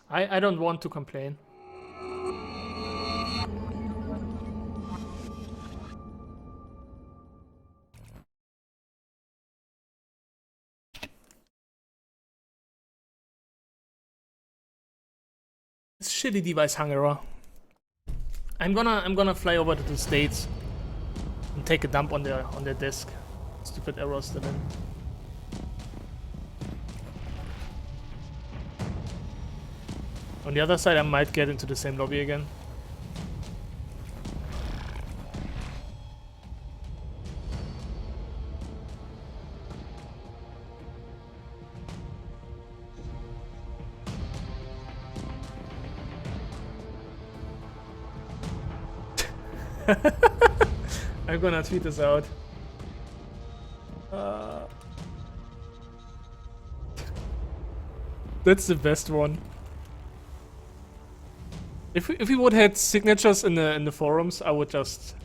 I don't want to complain. It's shitty device hangar. I'm gonna fly over to the States and take a dump on their disk. Stupid errors still in. On the other side, I might get into the same lobby again. I'm gonna tweet this out. That's the best one. If we would had signatures in the forums, I would just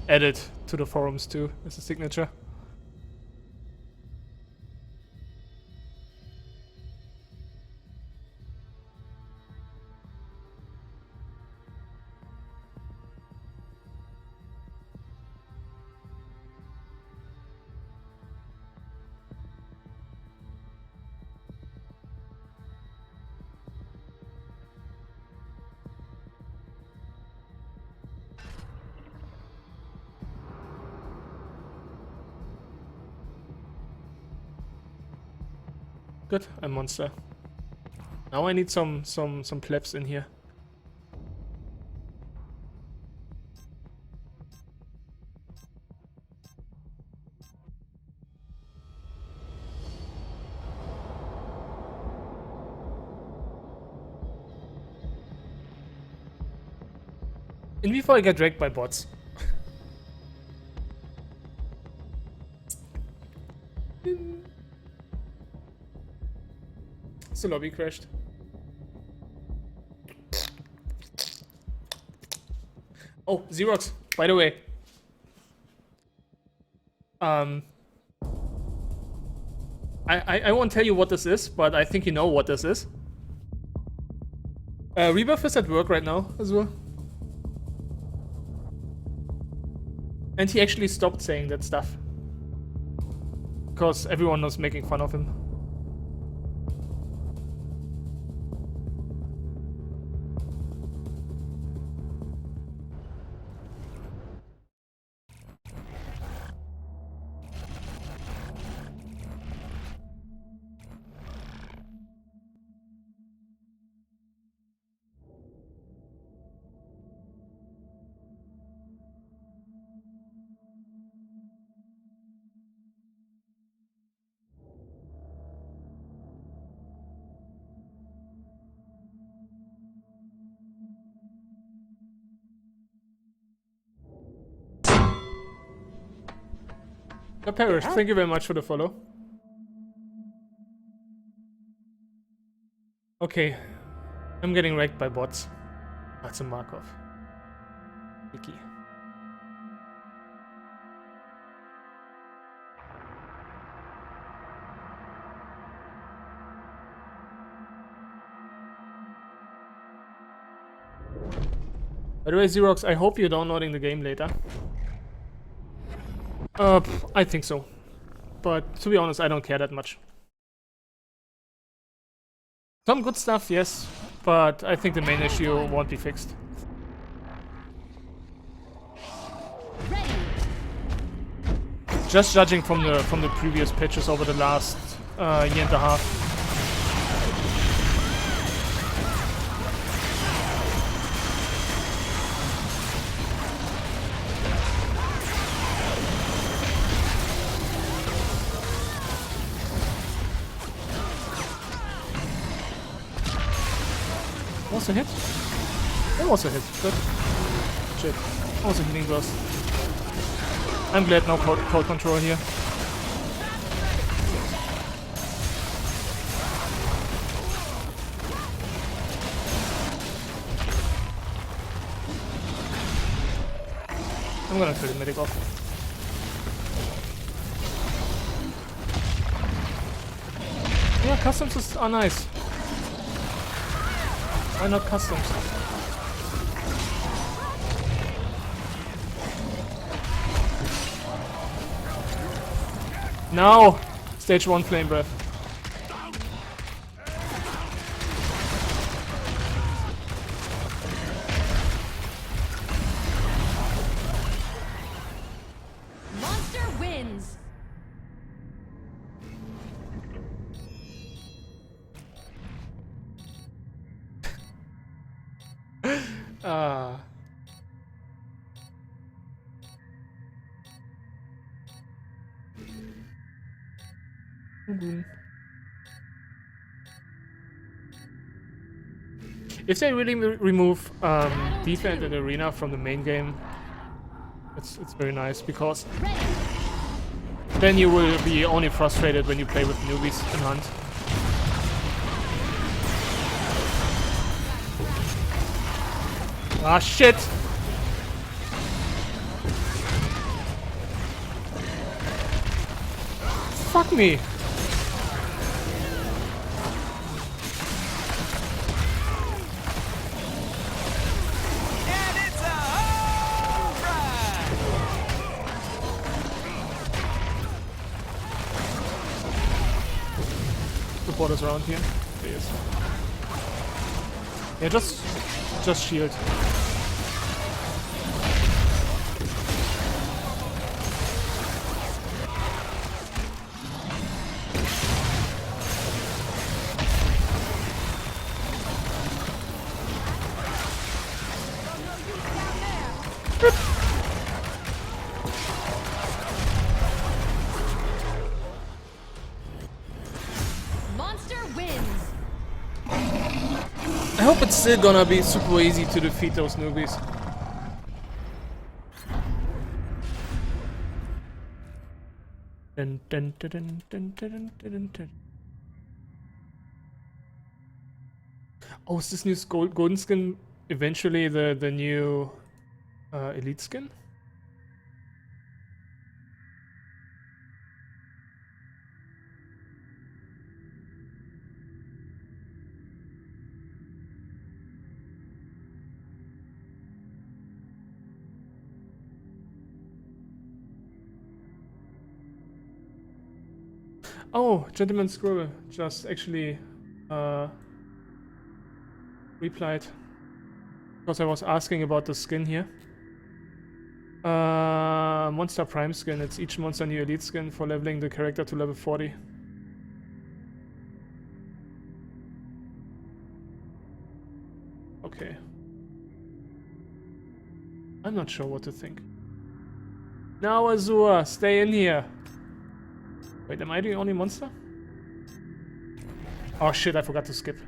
add it to the forums too as a signature. Good, I'm monster. Now I need some plebs in here. And before I get dragged by bots. The lobby crashed. Oh, Xerox, by the way. I won't tell you what this is, but I think you know what this is. Rebirth is at work right now as well. And he actually stopped saying that stuff. Because everyone was making fun of him. Parish, thank you very much for the follow. Okay, I'm getting wrecked by bots. That's a Markov. Wiki. By the way, Xerox, I hope you're downloading the game later. I think so. But to be honest, I don't care that much. Some good stuff, yes, but I think the main issue won't be fixed. Just judging from the previous patches over the last year and a half. Was a hit? That was a hit. Good. Shit. That was a healing burst. I'm glad no cold control here. I'm gonna kill the medic off. Yeah, customs are nice. Why not customs? Now! Stage 1 flame breath. Monster wins. Ah. If they really remove defense and arena from the main game, it's very nice, because then you will be only frustrated when you play with newbies in Hunt. Ah, shit! Fuck me! And it's a home run! Supporters around here. There he is. Yeah, just shield. Monster wins. I hope it's still gonna be super easy to defeat those newbies. Dun, dun, dun, dun, dun, dun, dun, dun. Oh, is this new golden skin eventually the new elite skin? Oh, Gentleman Scribble just actually replied, because I was asking about the skin here. Monster Prime skin. It's each monster new elite skin for leveling the character to level 40. Okay. I'm not sure what to think. Now, Azure, stay in here. Wait, am I the only monster? Oh shit, I forgot to skip.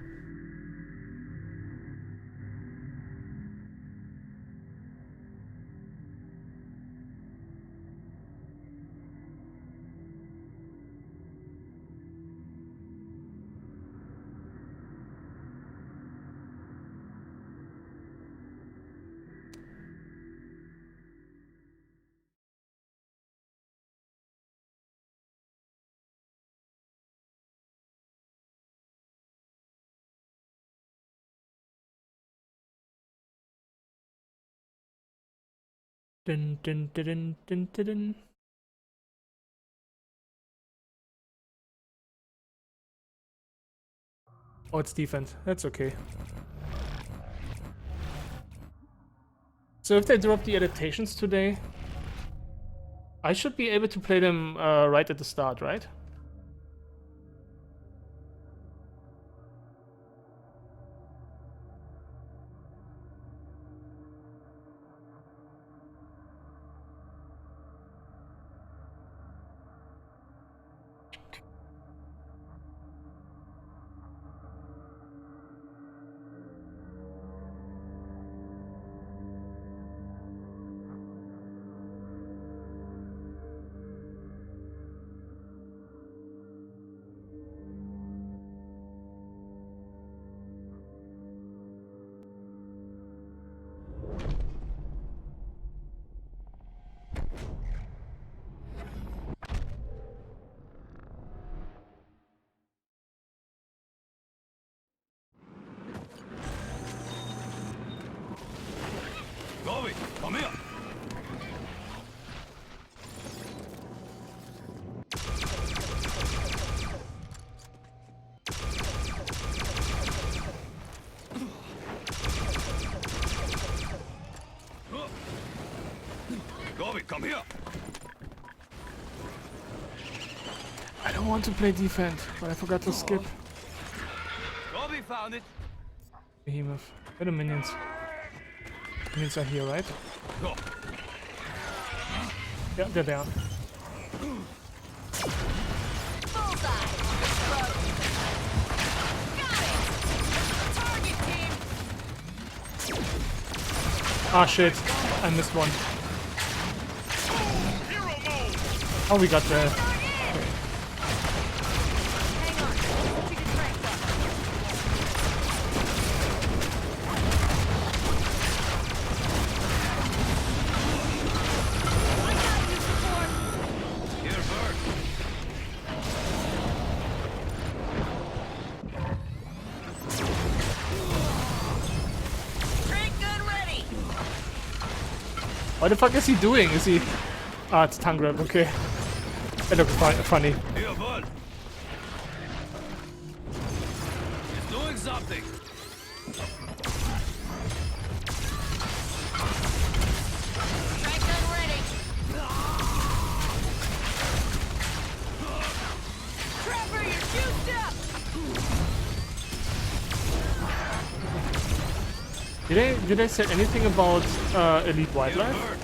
Dun, dun, dun, dun, dun, dun, dun. Oh, it's defense. That's okay. So if they drop the adaptations today, I should be able to play them right at the start, right? come here. I don't want to play defense, but I forgot to skip. Kobe found it. Behemoth. Where are the minions? Minions are here, right? Go. Yeah, they're there. Bullseye. Got it. Target team. Ah shit, I missed one. Oh, we got the... Hang on. Take a strength up. I got you, support. Here, Bird. Crank gun ready. What the fuck is he doing? Is he... Ah, it's tongue grab, okay. That looks funny. Here, Bud. It's doing something. Crank gun ready. Trapper, you're juiced up. Did they say anything about Elite Wildlife? Bird.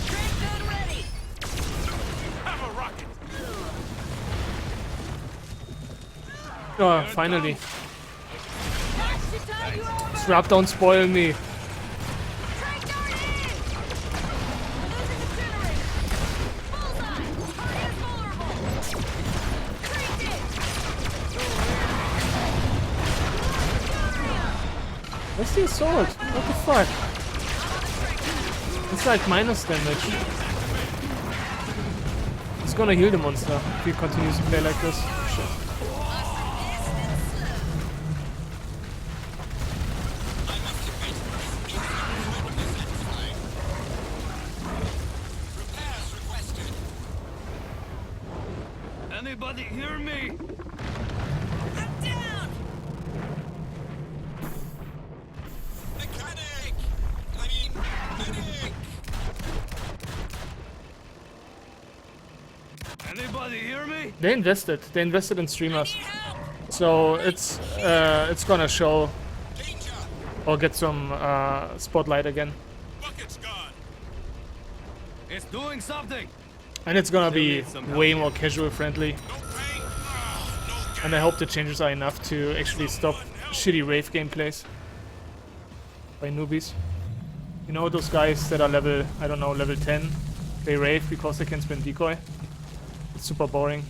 Crank gun ready. Have a rocket. Oh, finally. That's to tie you over. Strap, don't spoil me. Crank gun in. Losing the generator. Bullseye. Party is vulnerable. Cranked it. Where's the assault? What the fuck? It's like minus damage. It's gonna heal the monster if he continues to play like this. Shit. Anybody hear me? I'm down. Mechanic! I mean, medic! Anybody hear me? They invested. They invested in streamers. So it's gonna show Danger! or get some spotlight again. Bucket's gone! It's doing something. And it's gonna be need some help way here. more casual friendly. No pain? No And I hope the changes are enough to actually stop shitty rave gameplays by newbies. You know those guys that are level, I don't know, level 10? They rave because they can spin decoy. It's super boring.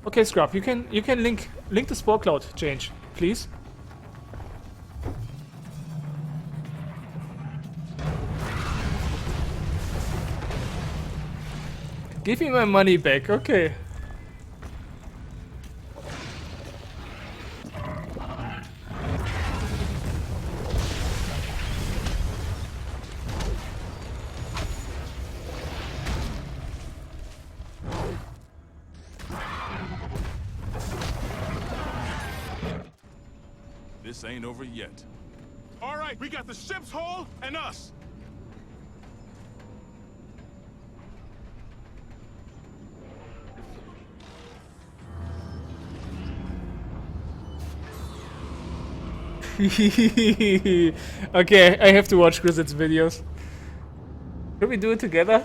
Okay, Scrub, you can link the Spore Cloud change, please. Give me my money back, okay. This ain't over yet. All right, we got the ship's hull and us. Okay, I have to watch Grizzit's videos. Can we do it together?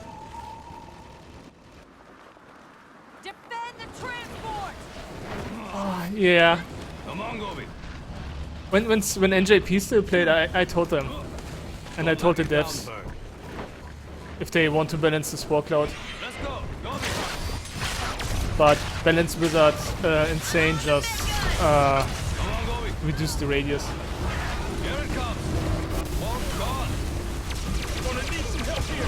Defend the transport. Yeah. Come on, Gobi. When NJP still played, I told them. And I told the Down, devs Bird. if they want to balance the Spore Cloud. Let's go. Gobi. But Balance Wizard Insane just Come on, Gobi. reduced the radius. Here it comes. Wall gone. Gonna need some help here.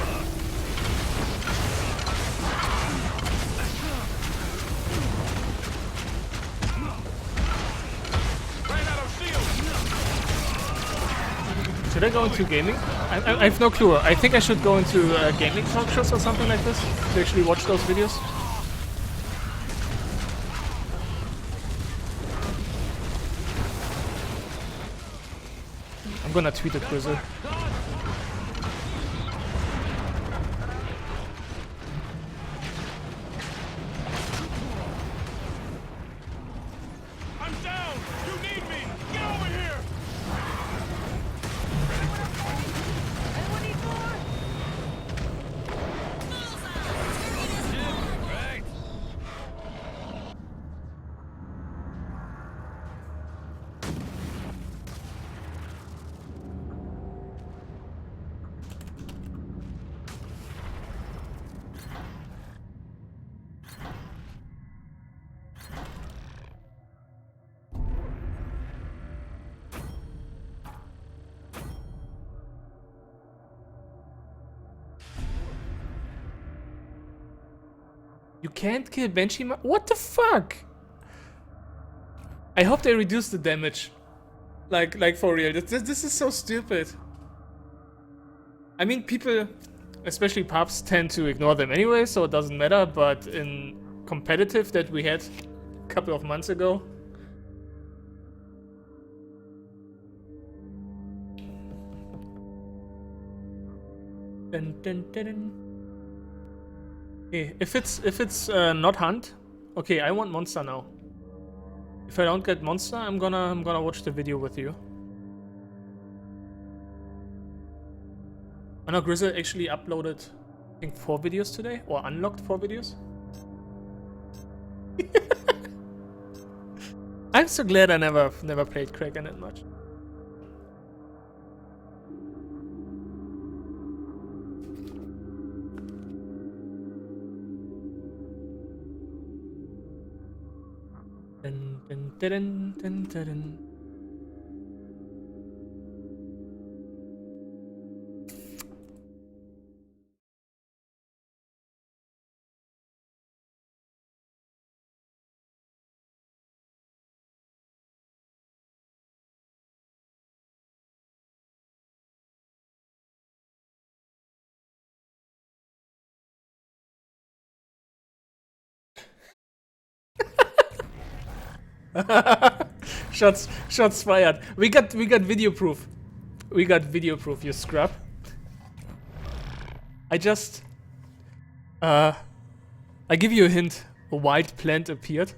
Ran out of shields. Should I go into gaming? I have no clue. I think I should go into gaming talk shows or something like this to actually watch those videos. I'm gonna tweet at Grizzle. I'm down! You need me! Get over here! Anyone need more? Right. You can't kill Banshee What the fuck? I hope they reduce the damage. Like for real. This is so stupid. I mean, people, especially pubs, tend to ignore them anyway, so it doesn't matter, but in competitive that we had a couple of months ago, dun, dun, dun, dun. Okay, if it's not hunt, okay, I want monster now. If I don't get monster, I'm gonna watch the video with you. I know Grizzle actually uploaded, I think, 4 videos today, or unlocked 4 videos. I'm so glad I never played Kraken that much. Dun, dun, dun, dun, dun, dun. Shots fired. We got video proof. We got video proof, you scrub. I give you a hint. A white plant appeared.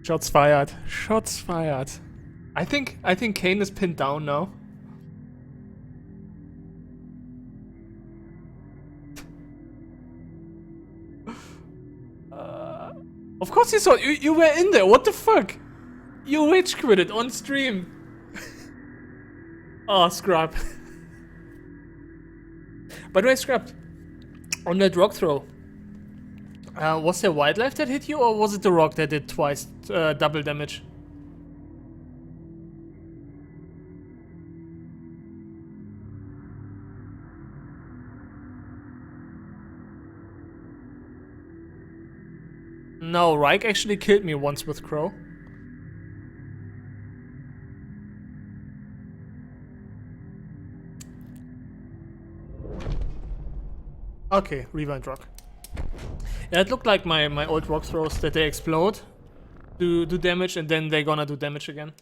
Shots fired. Shots fired. I think Kane is pinned down now. Of course you saw it. You were in there. What the fuck? You rage quitted on stream. Oh, scrub. By the way, scrub. On that rock throw. Was there wildlife that hit you, or was it the rock that did twice double damage? No, Reich actually killed me once with Crow. Okay, rewind rock. Yeah, it looked like my old rock throws that they explode, do damage, and then they're gonna do damage again.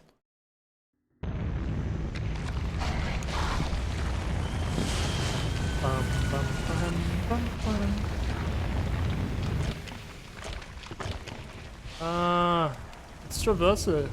Bum, bum, bum, bum, bum. Ah, it's traversal.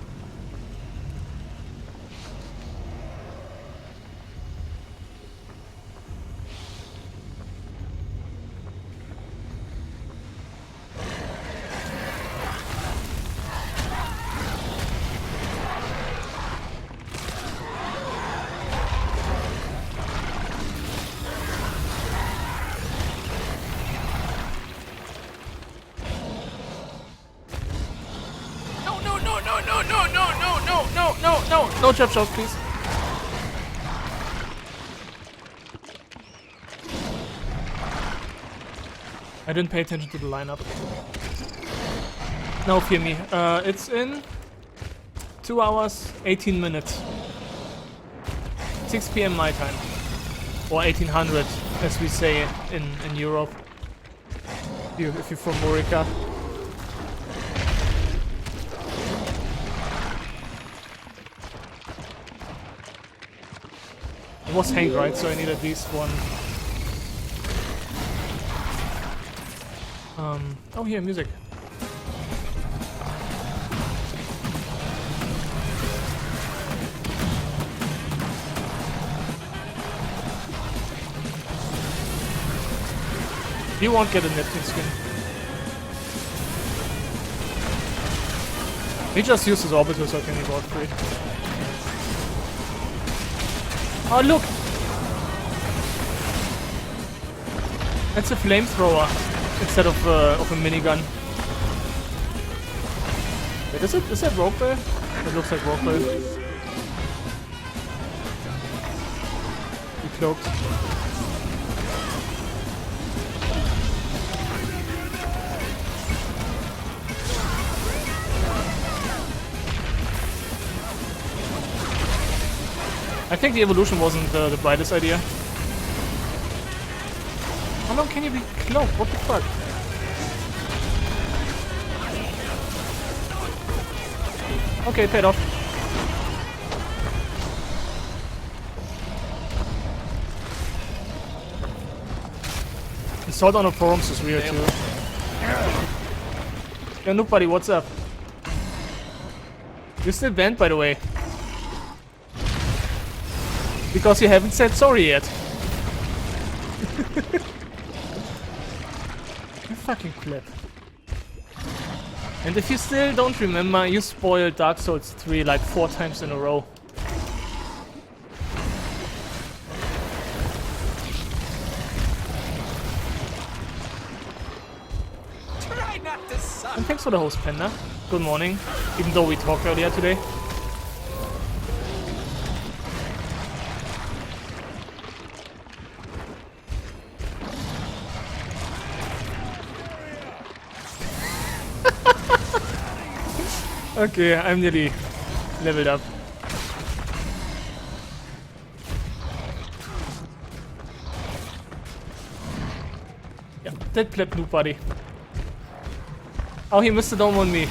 No trap shots, please. I didn't pay attention to the lineup. Now fear me. It's in 2 hours, 18 minutes. 6 p.m. my time. Or 1800, as we say in Europe. If you're from Morica. It was Hank, right? So I need at least one. Oh, here, music. You won't get a Neptune skin. He just uses Orbital so can he go free. Oh look! That's a flamethrower instead of a minigun. Wait, is that Roguebear? It looks like Roguebear. He cloaked. I think the evolution wasn't the brightest idea. How long can you be cloaked? What the fuck? Okay, paid off. The Sword on the forums is weird too. Yo, Noobuddy, what's up? You're still banned, by the way. Because you haven't said sorry yet. You fucking clip. And if you still don't remember, you spoiled Dark Souls 3 like 4 times in a row. Try not to suck. And thanks for the host, Panda. Good morning. Even though we talked earlier today. Okay, I'm nearly leveled up. Yeah, that pleb Noobuddy. Oh, he missed the dome on me.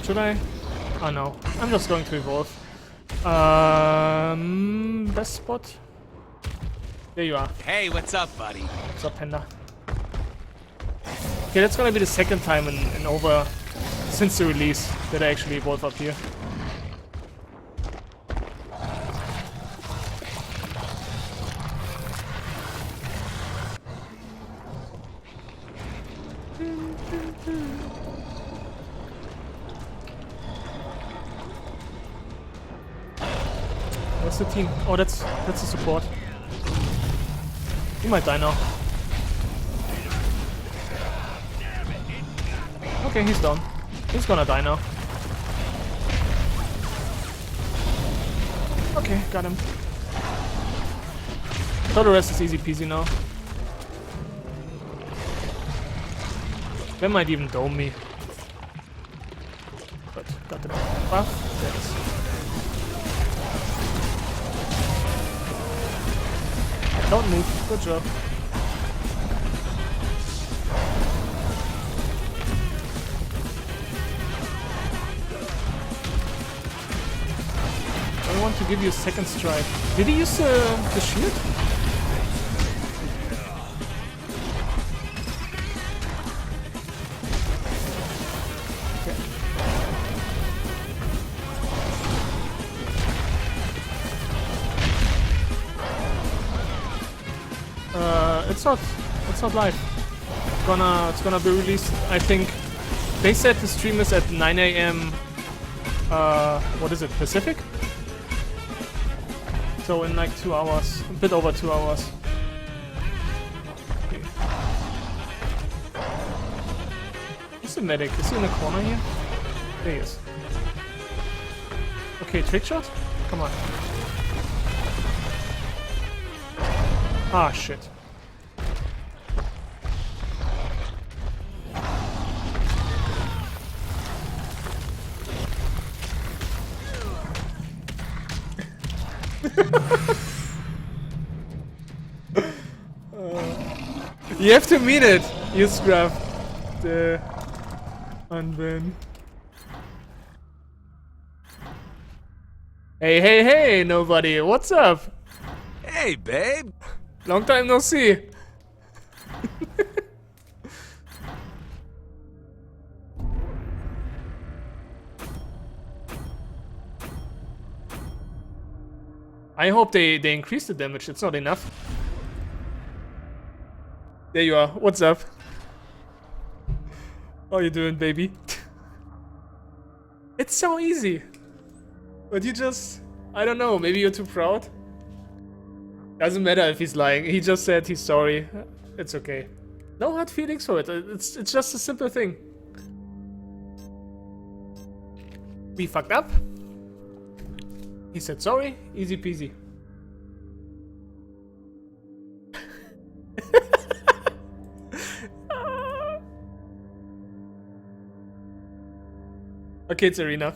Should I? Oh no, I'm just going to evolve. Best spot? There you are. Hey, what's up, buddy? What's up, Panda? Okay, that's gonna be the second time in over since the release that I actually evolve up here. What's the team? Oh, that's a support. He might die now. Okay, he's done. He's gonna die now. Okay, got him. So the rest is easy peasy now. They might even dome me. But got the buff. Yes. Don't move. Good job. I want to give you a second strike. Did he use the shield? It's not live. It's gonna be released. I think they said the stream is at 9 AM. What is it? Pacific? So in like 2 hours, a bit over 2 hours. Okay. Where's the medic? Is he in the corner here? There he is. Okay, trick shot? Come on. Ah, shit. You have to mean it, you scrub. The unban. Hey, hey, hey, nobody. What's up? Hey, babe. Long time no see. I hope they increase the damage. It's not enough. There you are. What's up? How you doing, baby? It's so easy. But you just... I don't know. Maybe you're too proud? Doesn't matter if he's lying. He just said he's sorry. It's okay. No hard feelings for it. It's just a simple thing. We fucked up. He said sorry. Easy peasy. Okay, it's Arena.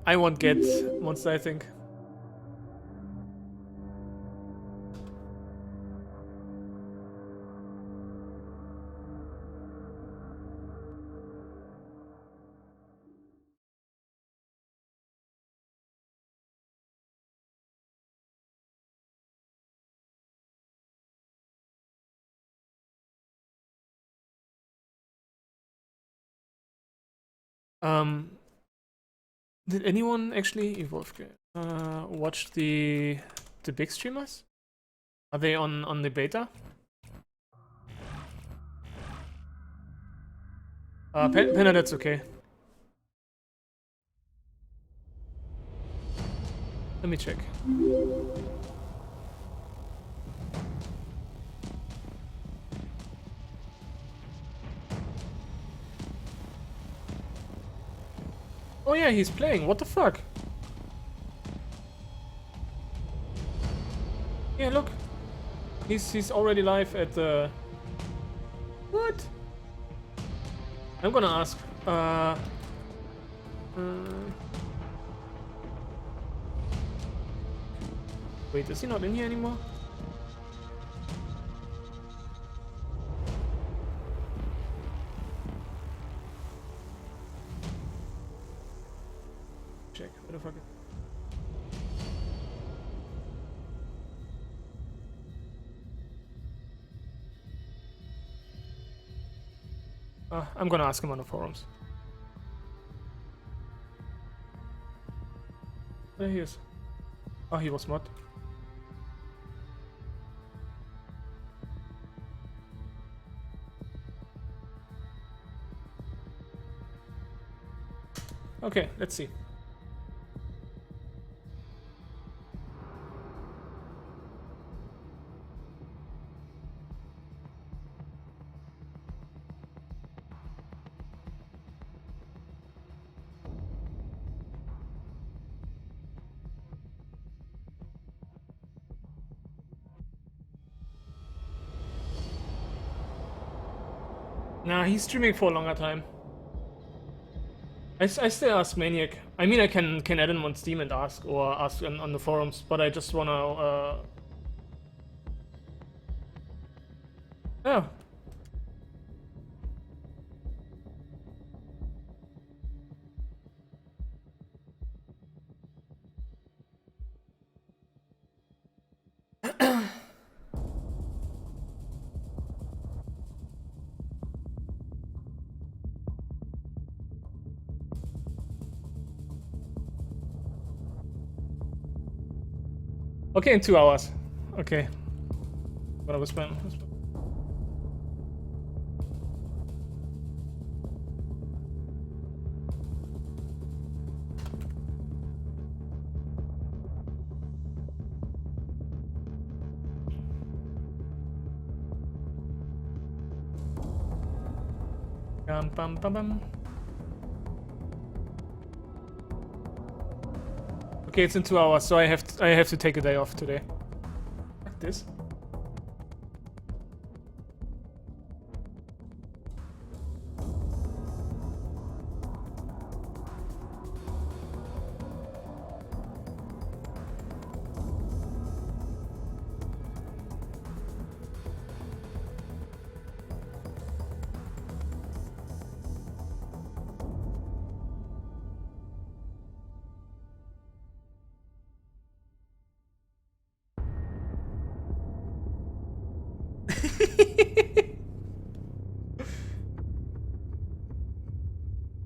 I won't get Monster, I think. Did anyone actually watch the big streamers? Are they on the beta? Penna, that's okay. Let me check. Oh yeah, he's playing. What the fuck? Yeah, look. He's already live at the... What? I'm gonna ask. Wait, is he not in here anymore? Check. Where the fuck is... I'm gonna ask him on the forums. There he is. Oh, he was mod. Okay, let's see. Nah, he's streaming for a longer time. I still ask Maniac. I mean, I can add him on Steam and ask, or ask on the forums, but I just wanna... Oh. Okay, in 2 hours. Okay. What I was playing. Bum bum bum bum. Okay, it's in 2 hours, so I have to take a day off today. Like this.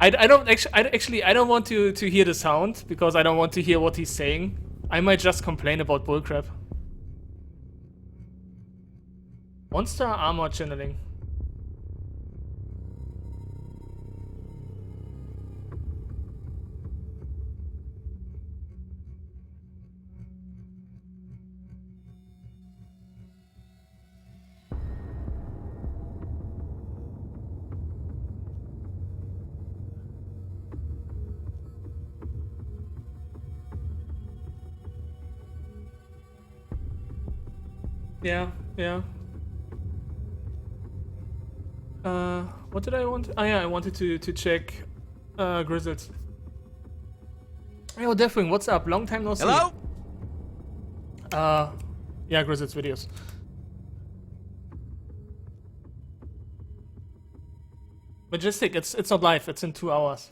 I don't actually I don't want to hear the sound because I don't want to hear what he's saying. I might just complain about bullcrap. Monster armor channeling. Yeah, yeah. What did I want? Oh yeah, I wanted to check Grizzles. Yo, Deathwing, what's up? Long time no see. Hello? Yeah, Grizzles videos. Majestic, it's not live, it's in 2 hours.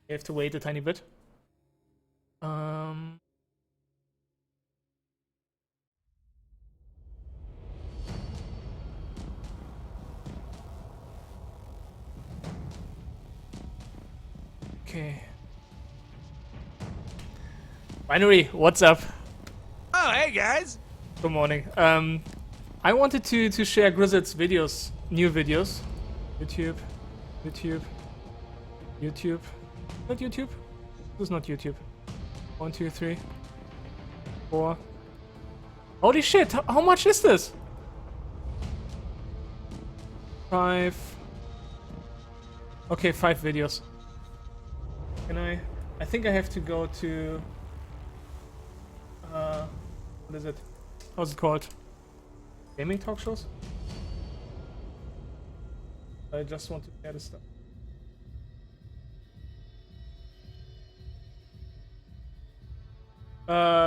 You have to wait a tiny bit. Okay. Binary, what's up? Oh, hey guys. Good morning. I wanted to share Grizzled's videos, new videos. YouTube. Not YouTube? This is not YouTube. 1, 2, 3, 4. Holy shit! How much is this? 5. Okay, 5 videos. Can I think I have to go to. What is it? How's it called? Gaming talk shows? I just want to share this stuff.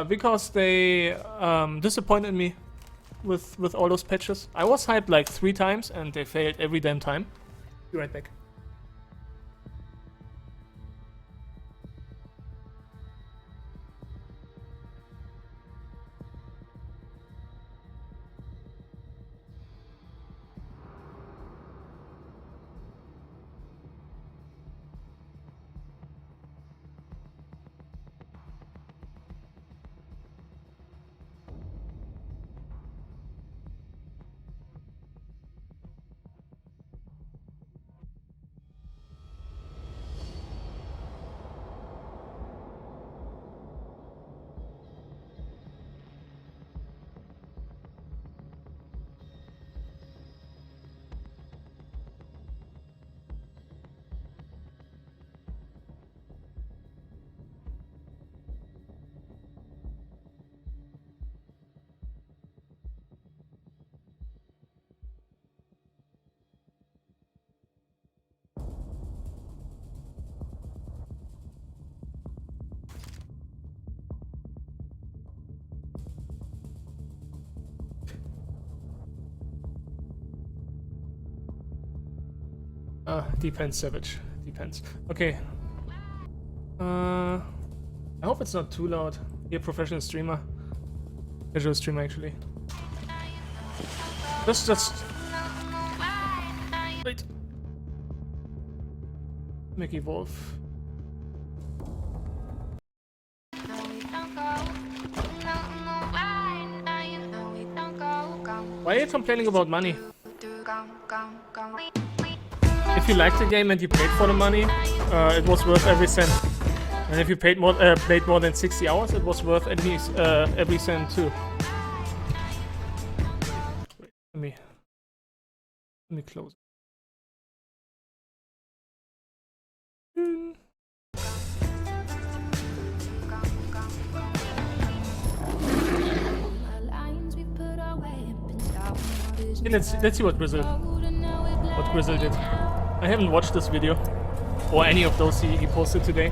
Because they disappointed me with all those patches. I was hyped like 3 times and they failed every damn time. Be right back. Depends, Savage. Depends. Okay. I hope it's not too loud. You're a professional streamer. Casual streamer, actually. Just... Wait. Make evolve. Why are you complaining about money? If you liked the game and you paid for the money, it was worth every cent. And if you played more than 60 hours, it was worth at least every cent too. Wait, let me close. Hey, let's see what Grizzle did. I haven't watched this video or any of those he posted today.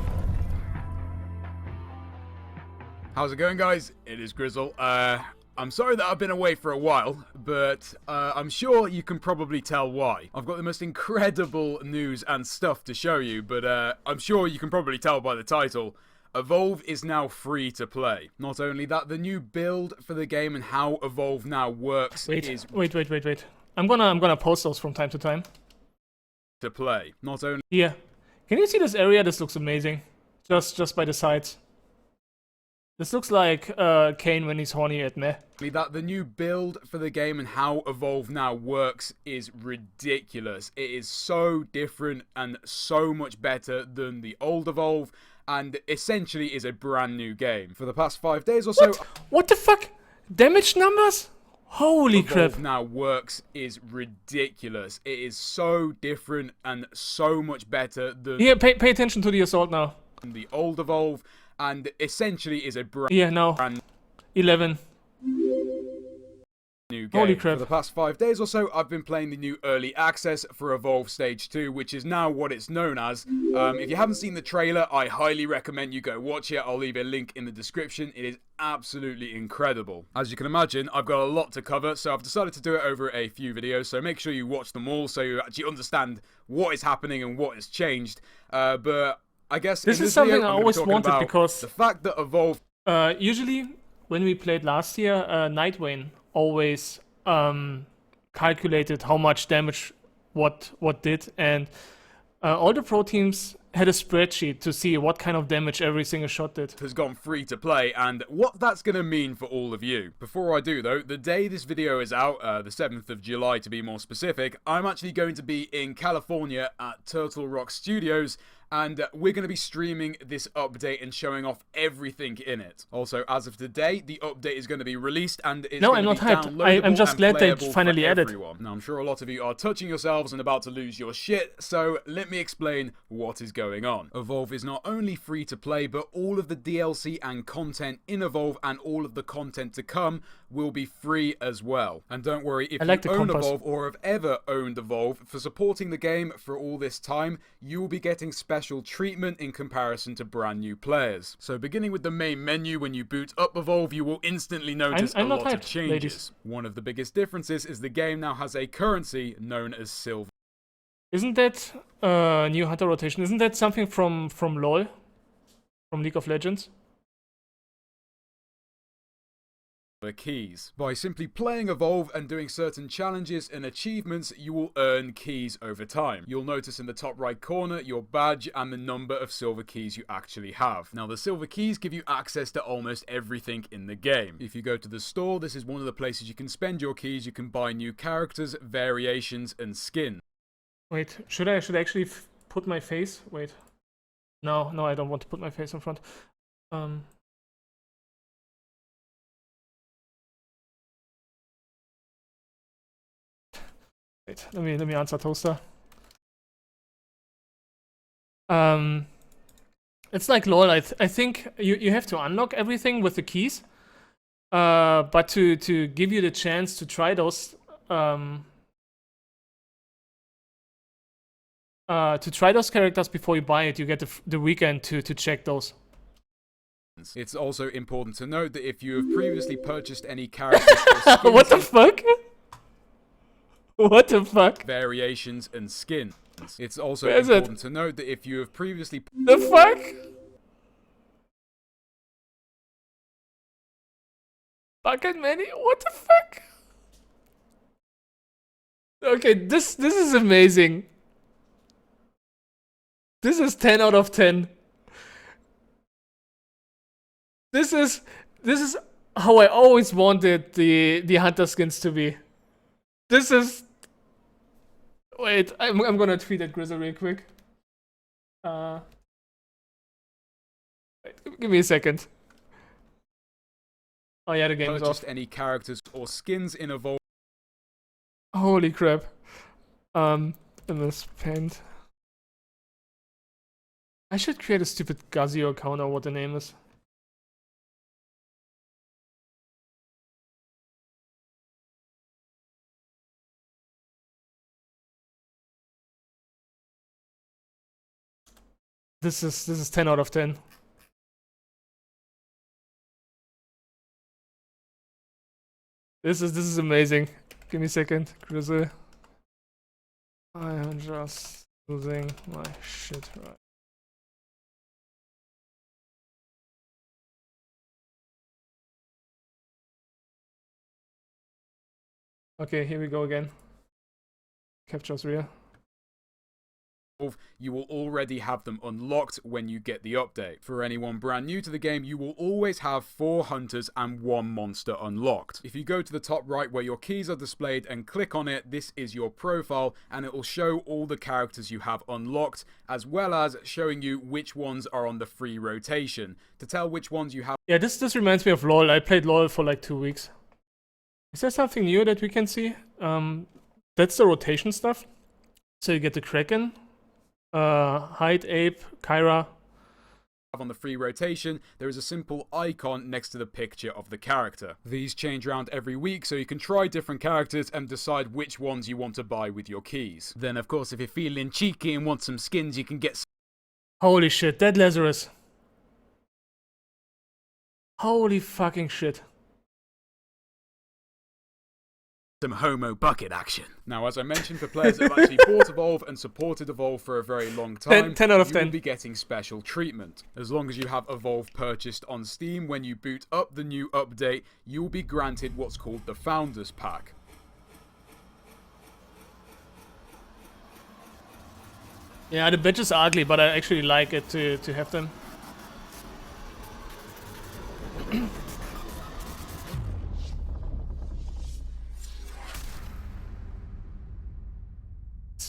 How's it going, guys? It is Grizzle. I'm sorry that I've been away for a while, but I'm sure you can probably tell why. I've got the most incredible news and stuff to show you, but I'm sure you can probably tell by the title. Evolve is now free to play. Not only that, the new build for the game and how Evolve now works is Wait. I'm gonna post those from time to time. to play. Not only Here. Can you see this area? This looks amazing. Just by the sides. This looks like Kane when he's horny at meh. that, the new build for the game and how Evolve now works is ridiculous. It is so different and so much better than the old Evolve, and essentially is a brand new game. For the past 5 days or so, What the fuck? Damage numbers? Holy crap. Evolve now works is ridiculous. It is so different and so much better than Here, pay attention to the assault now. the old Evolve, and essentially is a brand Yeah, now. 11. new game. Holy crap. For the past 5 days or so, I've been playing the new early access for Evolve Stage 2, which is now what it's known as. If you haven't seen the trailer, I highly recommend you go watch it. I'll leave a link in the description. It is absolutely incredible. As you can imagine, I've got a lot to cover, so I've decided to do it over a few videos, so make sure you watch them all so you actually understand what is happening and what has changed. But I guess This in is this video, something I I'm gonna be always talking wanted about because the fact that Evolve usually when we played last year, Nightwane always calculated how much damage what did, and all the pro teams had a spreadsheet to see what kind of damage every single shot did. has gone free to play and what that's going to mean for all of you. Before I do though, the day this video is out, the 7th of July to be more specific, I'm actually going to be in California at Turtle Rock Studios, and we're going to be streaming this update and showing off everything in it. Also, as of today, the update is going to be released and it's No, going I'm to not be hyped. downloadable I'm just and glad they playable finally for added. everyone. Now, I'm sure a lot of you are touching yourselves and about to lose your shit, so let me explain what is going on. Evolve is not only free to play, but all of the DLC and content in Evolve and all of the content to come will be free as well. And don't worry, if I like you the own compass. Evolve or have ever owned Evolve, for supporting the game for all this time, you will be getting special treatment in comparison to brand new players. So beginning with the main menu, when you boot up Evolve, you will instantly notice I'm a not lot of hyped, changes. ladies. One of the biggest differences is the game now has a currency known as Silver Isn't that new hunter rotation? Isn't that something from LoL? From League of Legends? keys. By simply playing Evolve and doing certain challenges and achievements, you will earn keys over time. You'll notice in the top right corner your badge and the number of silver keys you actually have. Now, the silver keys give you access to almost everything in the game. If you go to the store, this is one of the places you can spend your keys. You can buy new characters, variations, and skins. Wait, should I actually put my face? Wait. No, I don't want to put my face in front. Wait, let me answer Toaster. It's like LoL. I think you have to unlock everything with the keys. But to give you the chance to try those characters before you buy it, you get the weekend to check those. It's also important to note that if you have previously purchased any characters or skins, What the fuck? What the fuck? variations, and skins. It's also Where is it? important to note that if you have previously The fuck? Bucket Manny? What the fuck? Okay, this is amazing. This is 10 out of 10. This is how I always wanted the hunter skins to be. This is. Wait, I'm gonna tweet at Grizzle real quick. Wait, give me a second. Oh yeah, the game is off. purchased any characters or skins in Evolve, Holy crap. MS Paint. I should create a stupid Gazio account or what the name is. This is 10 out of 10. This is amazing. Give me a second, Grizzle. I am just losing my shit right. Okay, here we go again. Captures real. You will already have them unlocked when you get the update. For anyone brand new to the game, you will always have 4 hunters and 1 monster unlocked. If you go to the top right where your keys are displayed and click on it, this is your profile and it will show all the characters you have unlocked, as well as showing you which ones are on the free rotation. To tell which ones you have Yeah, this reminds me of LoL. I played LoL for like 2 weeks. Is there something new that we can see? That's the rotation stuff. So you get the Kraken, Hyde, Ape, Kyra. on the free rotation, there is a simple icon next to the picture of the character. These change around every week, so you can try different characters and decide which ones you want to buy with your keys. Then, of course, if you're feeling cheeky and want some skins, you can get Holy shit, Dead Lazarus. Holy fucking shit. some homo bucket action. Now, as I mentioned, for players that have actually bought Evolve and supported Evolve for a very long time, 10 out of you 10. will be getting special treatment. As long as you have Evolve purchased on Steam, when you boot up the new update, you will be granted what's called the Founders Pack. Yeah, the badges are ugly, but I actually like it to have them.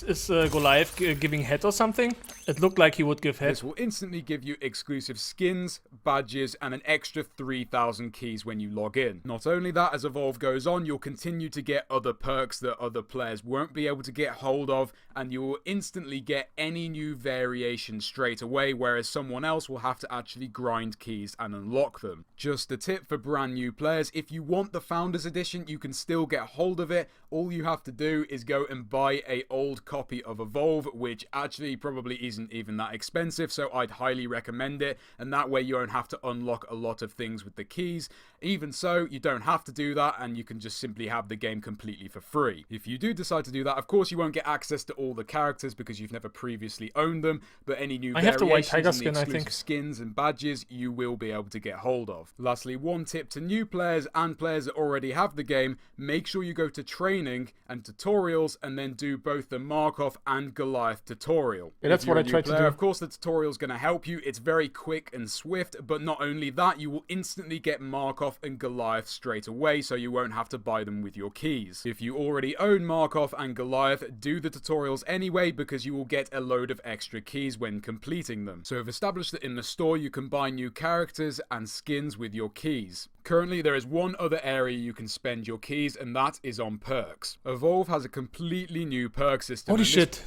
Is Goliath giving head or something? It looked like he would give head. This will instantly give you exclusive skins, badges, and an extra 3,000 keys when you log in. Not only that, as Evolve goes on, you'll continue to get other perks that other players won't be able to get hold of, and you will instantly get any new variations straight away, whereas someone else will have to actually grind keys and unlock them. Just a tip for brand new players, if you want the Founders Edition, you can still get hold of it. All you have to do is go and buy a old copy of Evolve, which actually probably isn't even that expensive, so I'd highly recommend it, and that way you don't have to unlock a lot of things with the keys. Even so, you don't have to do that, and you can just simply have the game completely for free. If you do decide to do that, of course you won't get access to all the characters because you've never previously owned them, but any new I have the white variations tiger and the skin, I exclusive think. skins and badges you will be able to get hold of. Lastly, one tip to new players and players that already have the game: make sure you go to training and tutorials and then do both the Markov and Goliath tutorial. Yeah, that's If you're what a I new tried to player, do. Of course, the tutorial is going to help you. It's very quick and swift, but not only that, you will instantly get Markov and Goliath straight away, so you won't have to buy them with your keys. If you already own Markov and Goliath, do the tutorials anyway, because you will get a load of extra keys when completing them. So we've established that in the store you can buy new characters and skins with your keys. Currently, there is one other area you can spend your keys, and that is on perks. Evolve has a completely new perk system. Holy and this shit.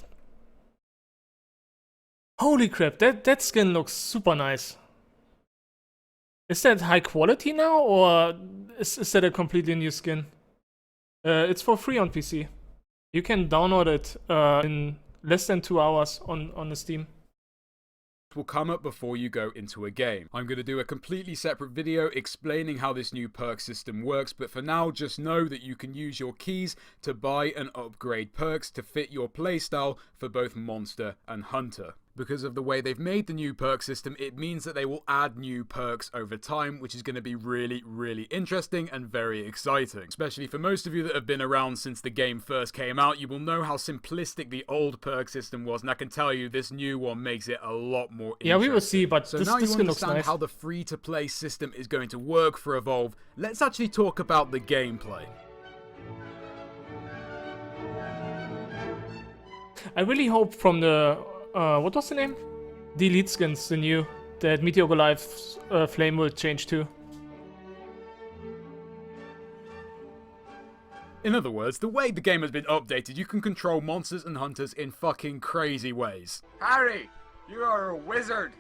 Holy crap, that skin looks super nice. Is that high quality now, or is that a completely new skin? It's for free on PC. You can download it in less than 2 hours on the Steam. will come up before you go into a game. I'm going to do a completely separate video explaining how this new perk system works, but for now just know that you can use your keys to buy and upgrade perks to fit your playstyle for both Monster and Hunter. Because of the way they've made the new perk system, it means that they will add new perks over time, which is going to be really, really interesting and very exciting. Especially for most of you that have been around since the game first came out, you will know how simplistic the old perk system was, and I can tell you this new one makes it a lot more interesting. Yeah, we will see, but So this now you skin looks understand nice. how the free-to-play system is going to work for Evolve. Let's actually talk about the gameplay. I really hope from the what was the name? The Elite skins, the new, that Meteor Goliath's flame will change too. In other words, the way the game has been updated, you can control monsters and hunters in fucking crazy ways. Harry, you are a wizard.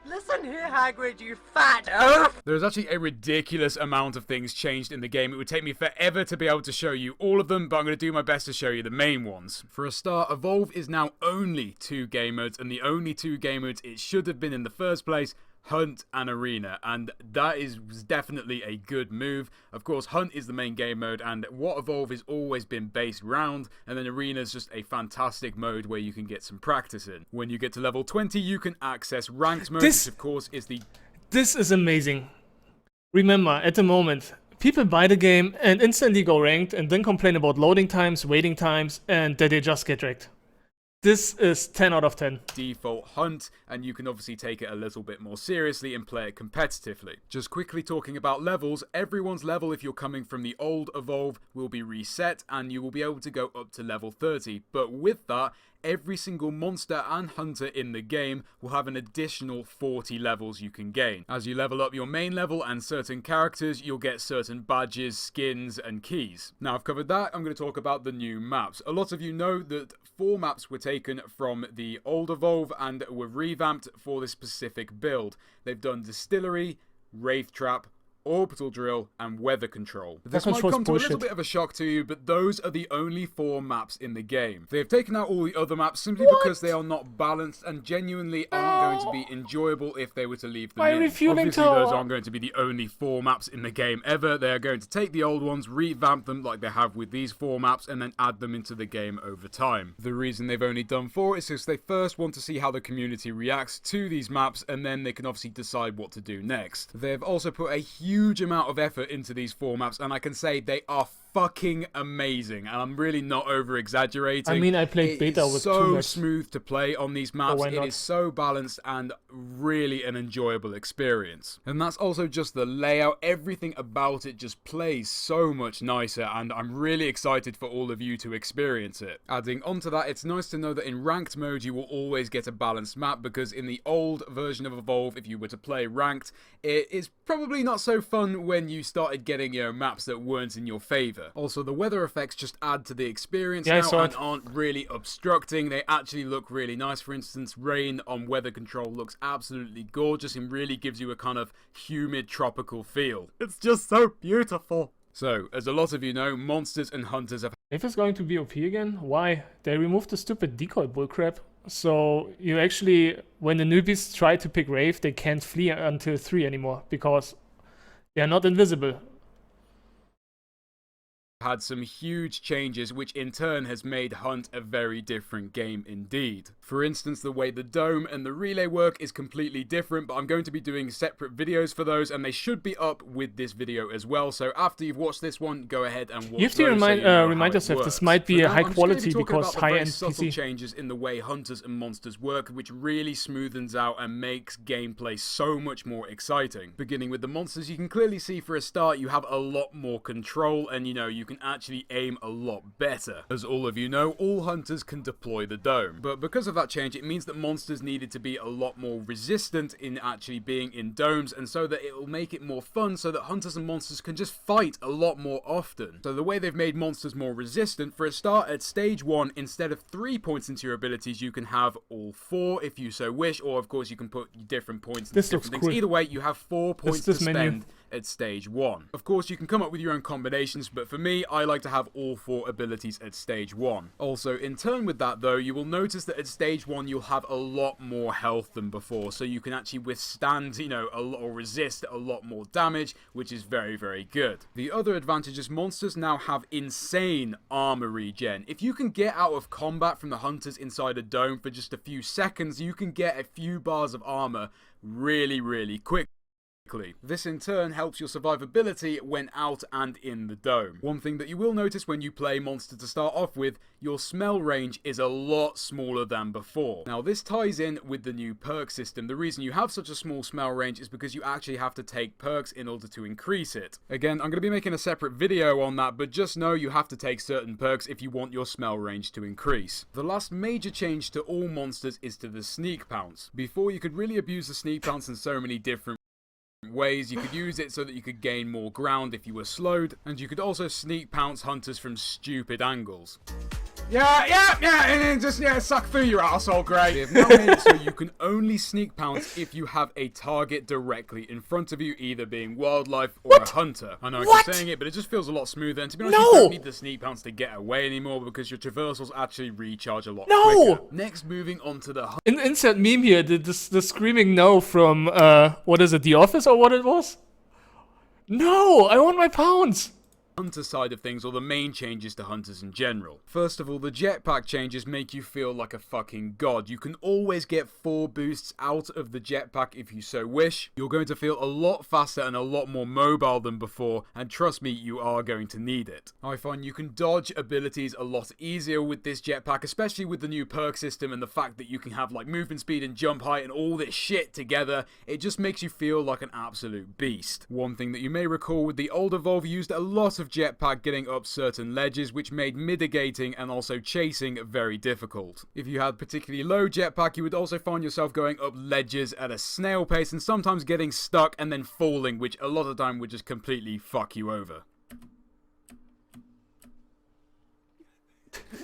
Listen here, Hagrid, you fat oaf! There's actually a ridiculous amount of things changed in the game. It would take me forever to be able to show you all of them, but I'm going to do my best to show you the main ones. For a start, Evolve is now only 2 game modes, and the only 2 game modes it should have been in the first place: Hunt and Arena, and that is definitely a good move. Of course, Hunt is the main game mode, and what Evolve has always been based around, and then Arena is just a fantastic mode where you can get some practice in. When you get to level 20, you can access Ranked mode, which of course is the... This is amazing. Remember, at the moment, people buy the game and instantly go ranked and then complain about loading times, waiting times, and that they just get wrecked. This is 10 out of 10. Default Hunt, and you can obviously take it a little bit more seriously and play it competitively. Just quickly talking about levels, everyone's level, if you're coming from the old Evolve, will be reset, and you will be able to go up to level 30. But with that, every single monster and hunter in the game will have an additional 40 levels you can gain. As you level up your main level and certain characters, you'll get certain badges, skins, and keys. Now I've covered that, I'm going to talk about the new maps. A lot of you know that 4 maps were taken from the old Evolve and were revamped for this specific build. They've done Distillery, Wraith Trap, Orbital Drill, and Weather Control. This might come to a little bit of a shock to you, but those are the only 4 maps in the game. They've taken out all the other maps simply because they are not balanced and genuinely aren't going to be enjoyable if they were to leave them in. Obviously, those aren't going to be the only 4 maps in the game ever. They are going to take the old ones, revamp them like they have with these 4 maps, and then add them into the game over time. The reason they've only done 4 is because they first want to see how the community reacts to these maps, and then they can obviously decide what to do next. They've also put a huge amount of effort into these 4 maps, and I can say they are fucking amazing, and I'm really not over exaggerating. I mean, I played beta with 2 so maps. smooth to play on these maps. It is so balanced and really an enjoyable experience. And that's also just the layout. Everything about it just plays so much nicer, and I'm really excited for all of you to experience it. Adding onto that, it's nice to know that in ranked mode you will always get a balanced map, because in the old version of Evolve, if you were to play ranked, it is probably not so fun when you started getting, maps that weren't in your favor. Also, the weather effects just add to the experience now and aren't really obstructing. They actually look really nice. For instance, rain on Weather Control looks absolutely gorgeous and really gives you a kind of humid tropical feel. It's just so beautiful. So, as a lot of you know, monsters and hunters have... If it's going to be OP again, why? They removed the stupid decoy bullcrap. So you actually, when the newbies try to pick Wraith, they can't flee until 3 anymore because they are not invisible. Had some huge changes, which in turn has made Hunt a very different game indeed. For instance, the way the dome and the relay work is completely different, but I'm going to be doing separate videos for those, and they should be up with this video as well. So after you've watched this one, go ahead and watch. You have to remind yourself this might be a high quality because high-end subtle PC. Changes in the way hunters and monsters work, which really smoothens out and makes gameplay so much more exciting. Beginning with the monsters, you can clearly see for a start you have a lot more control, and you can actually aim a lot better. As all of you know, all hunters can deploy the dome, but because of that change, it means that monsters needed to be a lot more resistant in actually being in domes, and so that it will make it more fun so that hunters and monsters can just fight a lot more often. So the way they've made monsters more resistant, for a start, at stage 1, instead of 3 points into your abilities, you can have all 4 if you so wish, or of course you can put different points into different things. Cool. Either way, you have 4 points to spend at stage 1. Of course, you can come up with your own combinations, but for me, I like to have all 4 abilities at stage 1. Also, in turn with that though, you will notice that at stage 1 you'll have a lot more health than before, so you can actually withstand, or resist a lot more damage, which is very, very good. The other advantage is monsters now have insane armor regen. If you can get out of combat from the hunters inside a dome for just a few seconds, you can get a few bars of armor really, really quick. This in turn helps your survivability when out and in the dome. One thing that you will notice when you play Monster to start off with, your smell range is a lot smaller than before. Now this ties in with the new perk system. The reason you have such a small smell range is because you actually have to take perks in order to increase it. Again, I'm going to be making a separate video on that, but just know you have to take certain perks if you want your smell range to increase. The last major change to all monsters is to the sneak pounce. Before, you could really abuse the sneak pounce in so many different ways. You could use it so that you could gain more ground if you were slowed, and you could also sneak pounce hunters from stupid angles. Yeah, and then just, suck through your arsehole, great. They have now made it so you can only sneak pounce if you have a target directly in front of you, either being wildlife or a hunter. I know I keep saying it, but it just feels a lot smoother, and to be honest, you don't need the sneak pounce to get away anymore, because your traversals actually recharge a lot quicker. Next, moving on to the Insert meme here, the screaming no from, what is it, The Office or what it was? No, I want my pounds! hunter side of things, or the main changes to hunters in general. First of all, the jetpack changes make you feel like a fucking god. You can always get 4 boosts out of the jetpack if you so wish. You're going to feel a lot faster and a lot more mobile than before, and trust me, you are going to need it. I find you can dodge abilities a lot easier with this jetpack, especially with the new perk system and the fact that you can have like movement speed and jump height and all this shit together. It just makes you feel like an absolute beast. One thing that you may recall with the older Evolve used a lot of jetpack getting up certain ledges, which made mitigating and also chasing very difficult. If you had particularly low jetpack, you would also find yourself going up ledges at a snail pace and sometimes getting stuck and then falling, which a lot of the time would just completely fuck you over.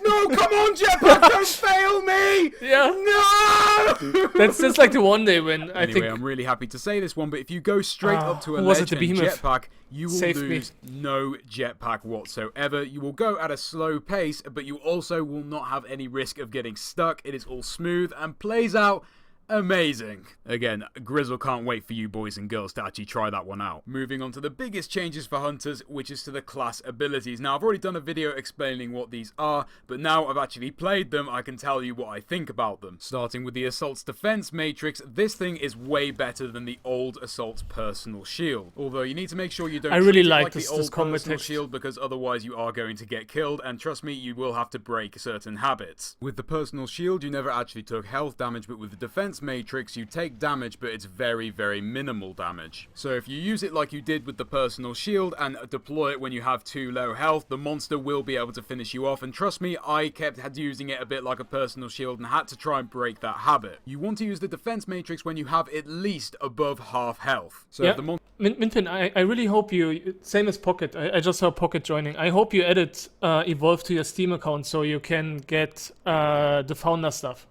No, come on, jetpack, don't fail me! Yeah. No! That's just like the one day when I Anyway, think... I'm really happy to say this one, but if you go straight up to a who was it, ledge the and behemoth? jetpack, you will Saved me. lose no jetpack whatsoever. You will go at a slow pace, but you also will not have any risk of getting stuck. It is all smooth and plays out amazing. Again, Grizzle can't wait for you boys and girls to actually try that one out. Moving on to the biggest changes for hunters, which is to the class abilities. Now, I've already done a video explaining what these are, but now I've actually played them, I can tell you what I think about them. Starting with the Assault's Defense Matrix, this thing is way better than the old Assault's Personal Shield. Although you need to make sure you don't I really treat it like the this old combat Personal text. Shield, because otherwise you are going to get killed, and trust me, you will have to break certain habits. With the Personal Shield, you never actually took health damage, but with the Defense Matrix, you take damage, but it's very, very minimal damage. So if you use it like you did with the Personal Shield and deploy it when you have 2 low health, the monster will be able to finish you off, and trust me, I had using it a bit like a Personal Shield and had to try and break that habit. You want to use the Defense Matrix when you have at least above half health. So Yeah. if the monster Minpin, I really hope you, same as Pocket, I just saw Pocket joining. I hope you added Evolve to your Steam account so you can get the Founder stuff.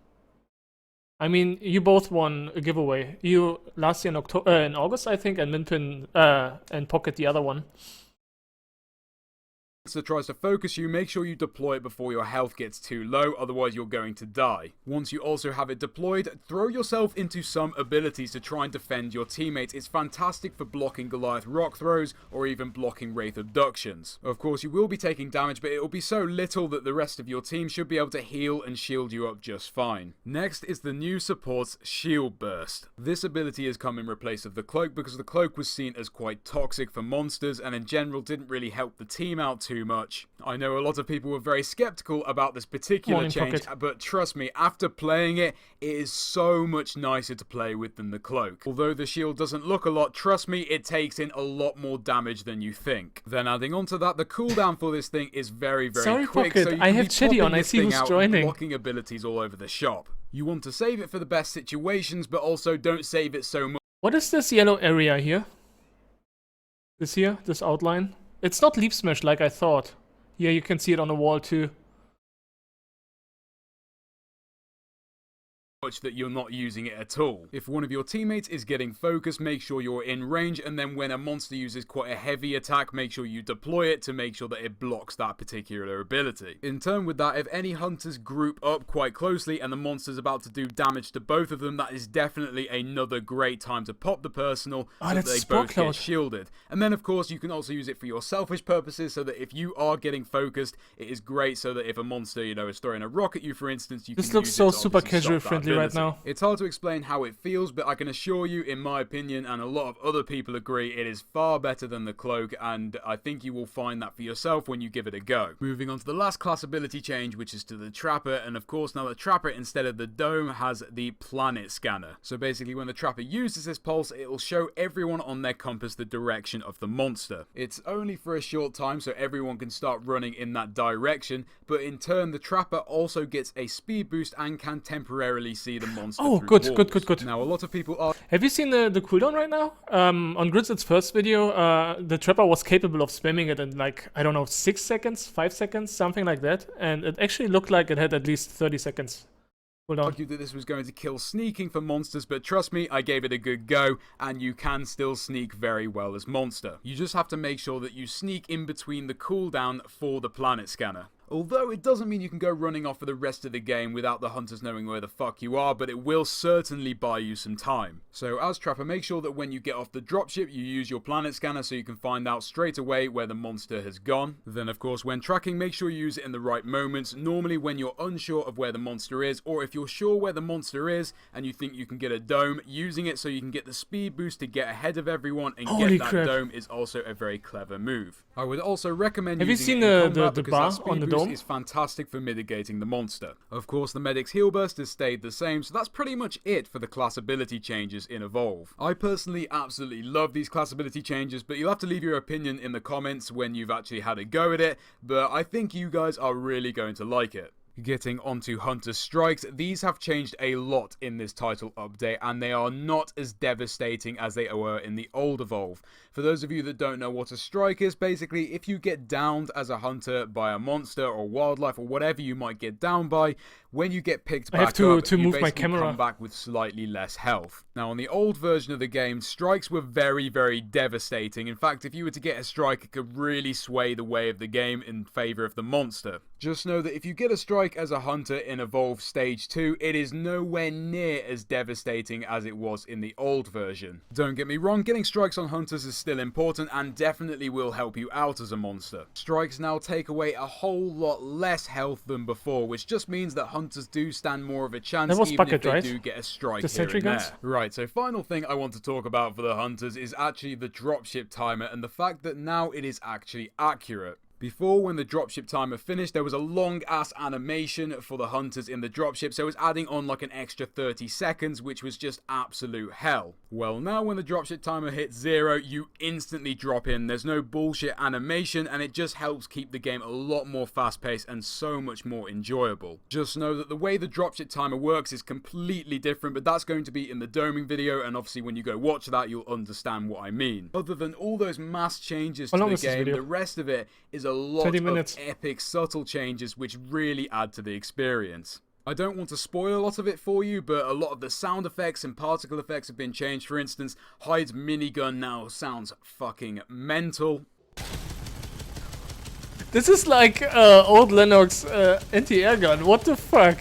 I mean, you both won a giveaway. You last year in August, I think, and Minpin and Pocket the other one. tries to focus you, make sure you deploy it before your health gets too low, otherwise you're going to die. Once you also have it deployed, throw yourself into some abilities to try and defend your teammates. It's fantastic for blocking Goliath rock throws or even blocking Wraith abductions. Of course, you will be taking damage, but it will be so little that the rest of your team should be able to heal and shield you up just fine. Next is the new support's Shield Burst. This ability has come in replace of the Cloak because the Cloak was seen as quite toxic for monsters and in general didn't really help the team out too much. I know a lot of people were very skeptical about this particular Morning, change, Pocket. but trust me, after playing it, it is so much nicer to play with than the Cloak. Although the shield doesn't look a lot, trust me, it takes in a lot more damage than you think. Then adding on to that, the cooldown for this thing is very, very Sorry, quick. Pocket, So you I can have be Chitty popping on, I this see thing who's out, joining. blocking abilities all over the shop. You want to save it for the best situations, but also don't save it so much. What is this yellow area here? This here? This outline? It's not Leap Smash like I thought. Yeah, you can see it on the wall too. That you're not using it at all. If one of your teammates is getting focused, make sure you're in range, and then when a monster uses quite a heavy attack, make sure you deploy it to make sure that it blocks that particular ability. In turn with that, if any hunters group up quite closely and the monster's about to do damage to both of them, that is definitely another great time to pop the personal so that that's they Spot both Cloud. get shielded. And then of course you can also use it for your selfish purposes, so that if you are getting focused, it is great so that if a monster, is throwing a rock at you, for instance, you This can looks use so it to super obviously casual stop that friendly right ability. now. It's hard to explain how it feels, but I can assure you, in my opinion, and a lot of other people agree, it is far better than the Cloak, and I think you will find that for yourself when you give it a go. Moving on to the last class ability change, which is to the Trapper, and of course now the Trapper, instead of the dome, has the planet scanner. So basically when the Trapper uses this pulse, it will show everyone on their compass the direction of the monster. It's only for a short time, so everyone can start running in that direction, but in turn the Trapper also gets a speed boost and can temporarily see the monster. Oh, through good, walls. good, good, good. Now, a lot of people are. Have you seen the cooldown right now? On Grizzle's first video, the Trapper was capable of spamming it in like, I don't know, 6 seconds, 5 seconds, something like that. And it actually looked like it had at least 30 seconds cooldown. Argued that this was going to kill sneaking for monsters, but trust me, I gave it a good go, and you can still sneak very well as monster. You just have to make sure that you sneak in between the cooldown for the planet scanner. Although it doesn't mean you can go running off for the rest of the game without the hunters knowing where the fuck you are, but it will certainly buy you some time. So as Trapper, make sure that when you get off the dropship, you use your planet scanner so you can find out straight away where the monster has gone. Then of course, when tracking, make sure you use it in the right moments, normally when you're unsure of where the monster is, or if you're sure where the monster is and you think you can get a dome, using it so you can get the speed boost to get ahead of everyone and Holy get that crap. dome is also a very clever move. I would also recommend Have you using seen it in the combat because bar that speed on the boost dome? is fantastic for mitigating the monster. Of course, the medic's heal burst has stayed the same, so that's pretty much it for the class ability changes in Evolve. I personally absolutely love these class ability changes, but you'll have to leave your opinion in the comments when you've actually had a go at it, but I think you guys are really going to like it. Getting onto Hunter Strikes, these have changed a lot in this title update, and they are not as devastating as they were in the old Evolve. For those of you that don't know what a strike is, basically if you get downed as a hunter by a monster or wildlife or whatever you might get down by, when you get picked back I have to up, you move my basically camera. come back with slightly less health. Now on the old version of the game, strikes were very, very devastating. In fact, if you were to get a strike, it could really sway the way of the game in favor of the monster. Just know that if you get a strike as a hunter in Evolve Stage 2, it is nowhere near as devastating as it was in the old version. Don't get me wrong, getting strikes on hunters is still important and definitely will help you out as a monster. Strikes now take away a whole lot less health than before, which just means that hunters do stand more of a chance That was even Bucket, if they right? do get a strike The here sentry and guns? there. Right, so final thing I want to talk about for the hunters is actually the dropship timer and the fact that now it is actually accurate. Before, when the dropship timer finished, there was a long-ass animation for the hunters in the dropship, so it was adding on like an extra 30 seconds, which was just absolute hell. Well, now when the dropship timer hits 0, you instantly drop in. There's no bullshit animation, and it just helps keep the game a lot more fast-paced and so much more enjoyable. Just know that the way the dropship timer works is completely different, but that's going to be in the doming video, and obviously when you go watch that, you'll understand what I mean. Other than all those mass changes to How long the is this game, video? the rest of it is a lot 20 of minutes. epic subtle changes which really add to the experience. I don't want to spoil a lot of it for you, but a lot of the sound effects and particle effects have been changed. For instance, Hyde's minigun now sounds fucking mental. This is like old Lennox anti-air gun. What the fuck?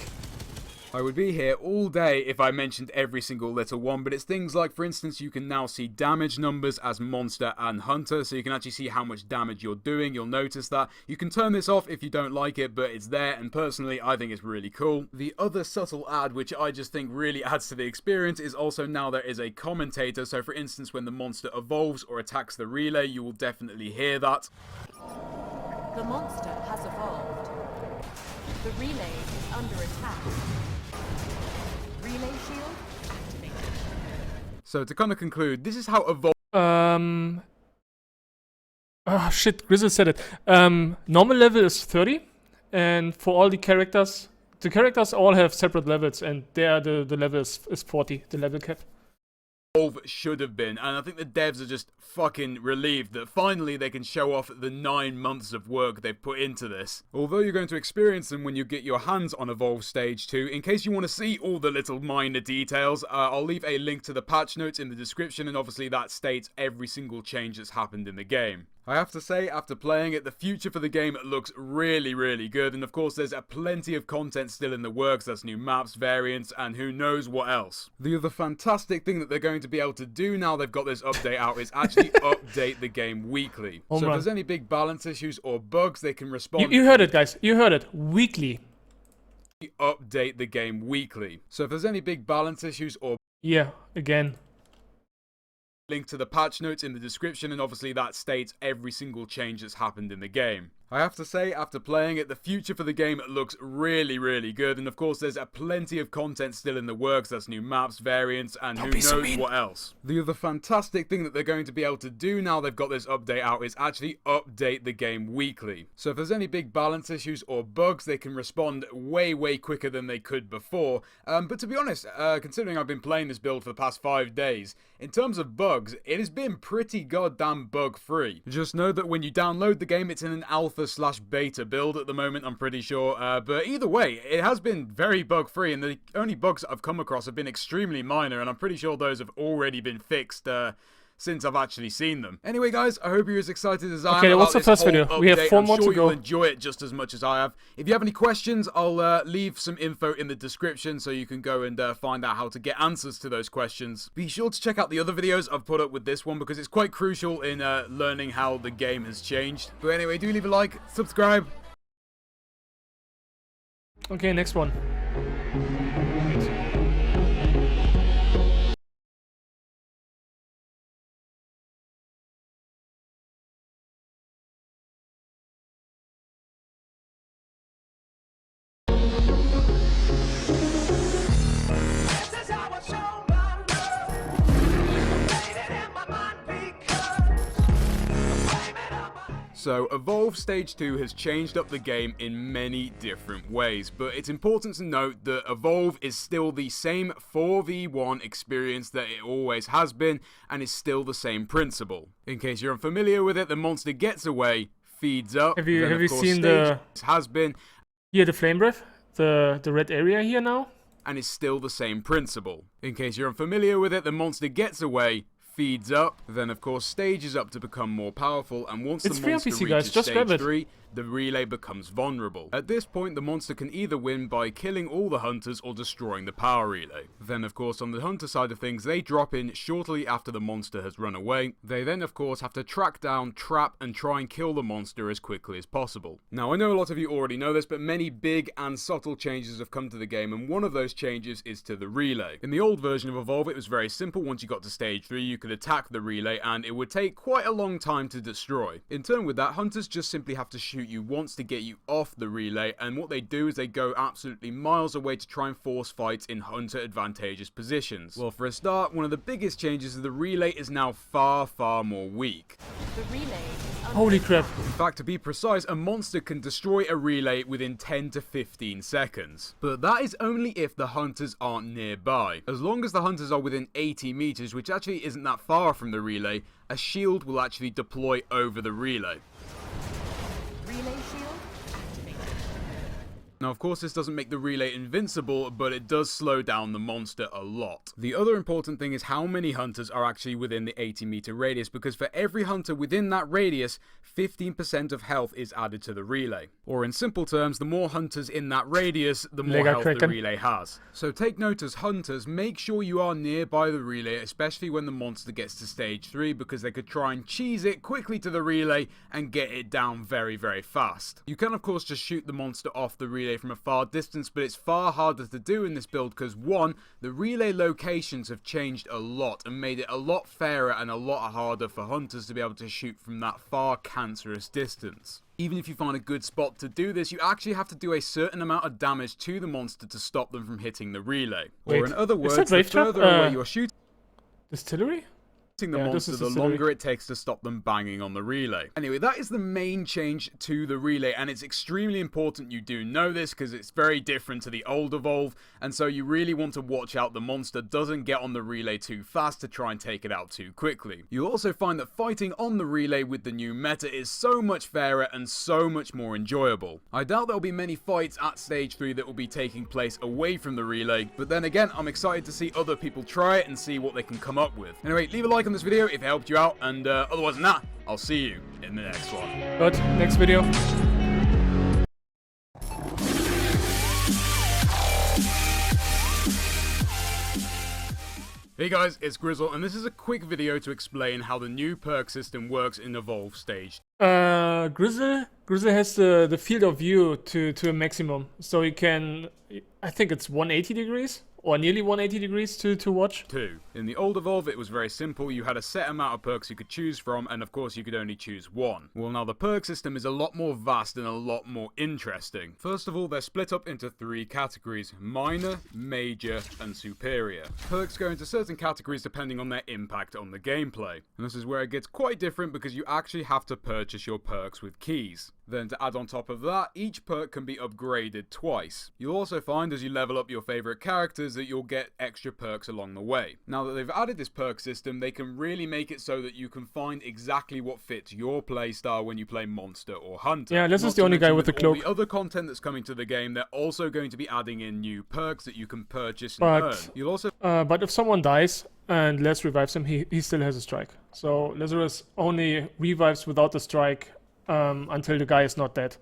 I would be here all day if I mentioned every single little one, but it's things like, for instance, you can now see damage numbers as monster and hunter, so you can actually see how much damage you're doing. You'll notice that. You can turn this off if you don't like it, but it's there, and personally, I think it's really cool. The other subtle add, which I just think really adds to the experience, is also now there is a commentator, so for instance, when the monster evolves or attacks the relay, you will definitely hear that. The monster has evolved. The relay is under attack. Relay shield activated. So to kind of conclude, this is how Evolve Oh shit, Grizzle said it. Normal level is 30, and for all the characters all have separate levels, and there the level is 40, the level cap. should have been, and I think the devs are just fucking relieved that finally they can show off the 9 months of work they've put into this. Although you're going to experience them when you get your hands on Evolve Stage 2, in case you want to see all the little minor details, I'll leave a link to the patch notes in the description, and obviously that states every single change that's happened in the game. I have to say, after playing it, the future for the game looks really, really good, and of course there's plenty of content still in the works. There's new maps, variants, and who knows what else. The other fantastic thing that they're going to be able to do now they've got this update out is actually update the game weekly. So if there's any big balance issues or bugs, they can respond. You heard it, guys. You heard it. Weekly. Update the game weekly. So if there's any big balance issues or Yeah, again. link to the patch notes in the description, and obviously that states every single change that's happened in the game. I have to say, after playing it, the future for the game looks really, really good, and of course there's plenty of content still in the works. That's new maps, variants, and who knows what else. The other fantastic thing that they're going to be able to do now they've got this update out is actually update the game weekly. So if there's any big balance issues or bugs, they can respond way, way quicker than they could before. But to be honest, considering I've been playing this build for the past 5 days, in terms of bugs, it has been pretty goddamn bug-free. Just know that when you download the game, it's in an alpha/beta build at the moment, I'm pretty sure. But either way, it has been very bug-free, and the only bugs I've come across have been extremely minor, and I'm pretty sure those have already been fixed since I've actually seen them. Anyway, guys, I hope you're as excited as I am. Okay, about what's the this first whole video? We have update. 4 I'm more sure to go. you'll enjoy it just as much as I have. If you have any questions, I'll leave some info in the description so you can go and find out how to get answers to those questions. Be sure to check out the other videos I've put up with this one because it's quite crucial in learning how the game has changed. But anyway, do leave a like, subscribe. Okay, next one. So, Evolve Stage 2 has changed up the game in many different ways, but it's important to note that Evolve is still the same 4v1 experience that it always has been, and is still the same principle. In case you're unfamiliar with it, the monster gets away, feeds up, Have you then, have of you course, seen the has been, here the flame breath, the red area here now? and is still the same principle. In case you're unfamiliar with it, the monster gets away, feeds up, then of course stages up to become more powerful, and once It's the free on monster PC, reaches guys. Just grab stage it. 3, the relay becomes vulnerable. At this point, the monster can either win by killing all the hunters or destroying the power relay. Then of course on the hunter side of things, they drop in shortly after the monster has run away. They then of course have to track down, trap, and try and kill the monster as quickly as possible. Now I know a lot of you already know this, but many big and subtle changes have come to the game, and one of those changes is to the relay. In the old version of Evolve, it was very simple. Once you got to stage 3, you could attack the relay and it would take quite a long time to destroy. In turn with that, hunters just simply have to shoot you once to get you off the relay, and what they do is they go absolutely miles away to try and force fights in hunter advantageous positions. Well, for a start, one of the biggest changes is the relay is now far more weak. The relay is under Holy crap. In fact, to be precise, a monster can destroy a relay within 10 to 15 seconds. But that is only if the hunters aren't nearby. As long as the hunters are within 80 meters, which actually isn't that far from the relay, a shield will actually deploy over the relay. relay shield activated. Now, of course, this doesn't make the relay invincible, but it does slow down the monster a lot. The other important thing is how many hunters are actually within the 80-meter radius, because for every hunter within that radius, 15% of health is added to the relay. Or in simple terms, the more hunters in that radius, the more Lega health the Kraken. relay has. So take note as hunters, make sure you are nearby the relay, especially when the monster gets to stage 3, because they could try and cheese it quickly to the relay and get it down very fast. You can of course just shoot the monster off the relay from a far distance, but it's far harder to do in this build because 1, the relay locations have changed a lot and made it a lot fairer and a lot harder for hunters to be able to shoot from that far cancerous distance. Even if you find a good spot to do this, you actually have to do a certain amount of damage to the monster to stop them from hitting the relay. Wait, or in other is words, that the Wraith Trap? further away you're shooting Distillery? the Yeah, this monster, is the distillery. longer it takes to stop them banging on the relay. Anyway, that is the main change to the relay, and it's extremely important you do know this because it's very different to the old Evolve, and so you really want to watch out the monster doesn't get on the relay too fast to try and take it out too quickly. You'll also find that fighting on the relay with the new meta is so much fairer and so much more enjoyable. I doubt there'll be many fights at stage 3 that will be taking place away from the relay, but then again, I'm excited to see other people try it and see what they can come up with. Anyway, leave a like on this video if it helped you out, and otherwise than that, I'll see you in the next one. But next video. Hey guys, it's Grizzle, and this is a quick video to explain how the new perk system works in Evolve Stage. Grizzle has the field of view to a maximum, so you can, I think it's 180 degrees or nearly 180 degrees to watch. 2. In the old Evolve, it was very simple. You had a set amount of perks you could choose from, and of course you could only choose one. Well, now the perk system is a lot more vast and a lot more interesting. First of all, they're split up into 3 categories: minor, major, and superior. Perks go into certain categories depending on their impact on the gameplay. And this is where it gets quite different because you actually have to purchase your perks with keys. Then to add on top of that, each perk can be upgraded twice. You'll also find as you level up your favourite characters that you'll get extra perks along the way. Now that they've added this perk system, they can really make it so that you can find exactly what fits your playstyle when you play Monster or Hunter. Yeah, this Not is the to only guy mention with the all cloak. the other content that's coming to the game, they're also going to be adding in new perks that you can purchase and But- earn. You'll also But if someone dies and Les revives him, he still has a strike. So Lazarus only revives without the strike until the guy is not dead.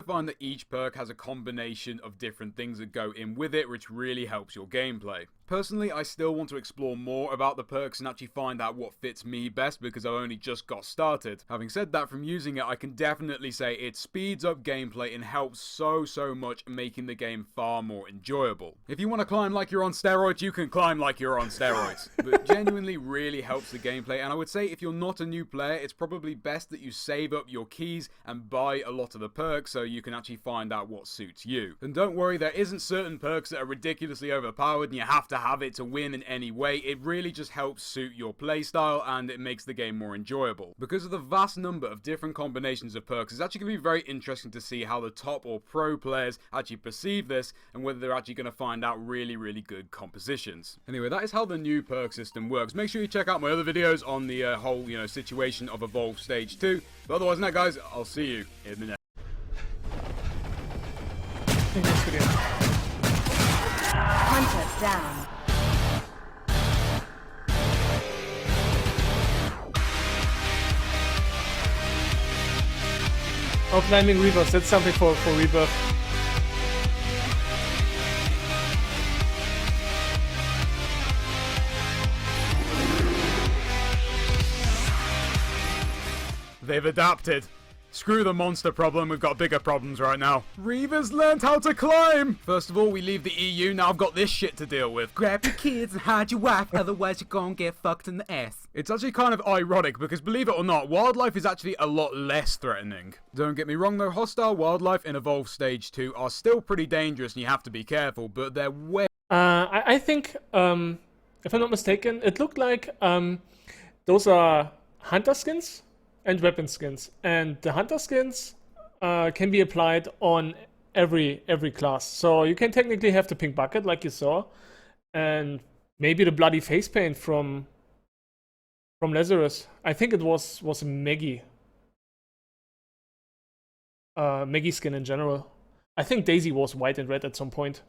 find that each perk has a combination of different things that go in with it, which really helps your gameplay. Personally, I still want to explore more about the perks and actually find out what fits me best because I've only just got started. Having said that, from using it, I can definitely say it speeds up gameplay and helps so much, making the game far more enjoyable. If you want to climb like you're on steroids, you can climb like you're on steroids. But genuinely really helps the gameplay, and I would say if you're not a new player, it's probably best that you save up your keys and buy a lot of the perks so you can actually find out what suits you. And don't worry, there isn't certain perks that are ridiculously overpowered and you have to have it to win in any way. It really just helps suit your playstyle and it makes the game more enjoyable. Because of the vast number of different combinations of perks, it's actually going to be very interesting to see how the top or pro players actually perceive this and whether they're actually going to find out really good compositions. Anyway, that is how the new perk system works. Make sure you check out my other videos on the whole, situation of Evolve Stage 2. But otherwise than that, guys, I'll see you in the next. Hunter down. Oh, climbing Rebirth, that's something for Rebirth. They've adapted. Screw the monster problem, we've got bigger problems right now. Reaver's learned how to climb! First of all, we leave the EU, now I've got this shit to deal with. Grab your kids and hide your wife, otherwise you're gonna get fucked in the ass. It's actually kind of ironic, because believe it or not, wildlife is actually a lot less threatening. Don't get me wrong though, hostile wildlife in Evolve Stage 2 are still pretty dangerous and you have to be careful, but they're way... I think, if I'm not mistaken, it looked like those are hunter skins and weapon skins, and the hunter skins can be applied on every class. So you can technically have the pink bucket like you saw, and maybe the bloody face paint from Lazarus. I think it was a Maggie skin in general. I think Daisy was white and red at some point.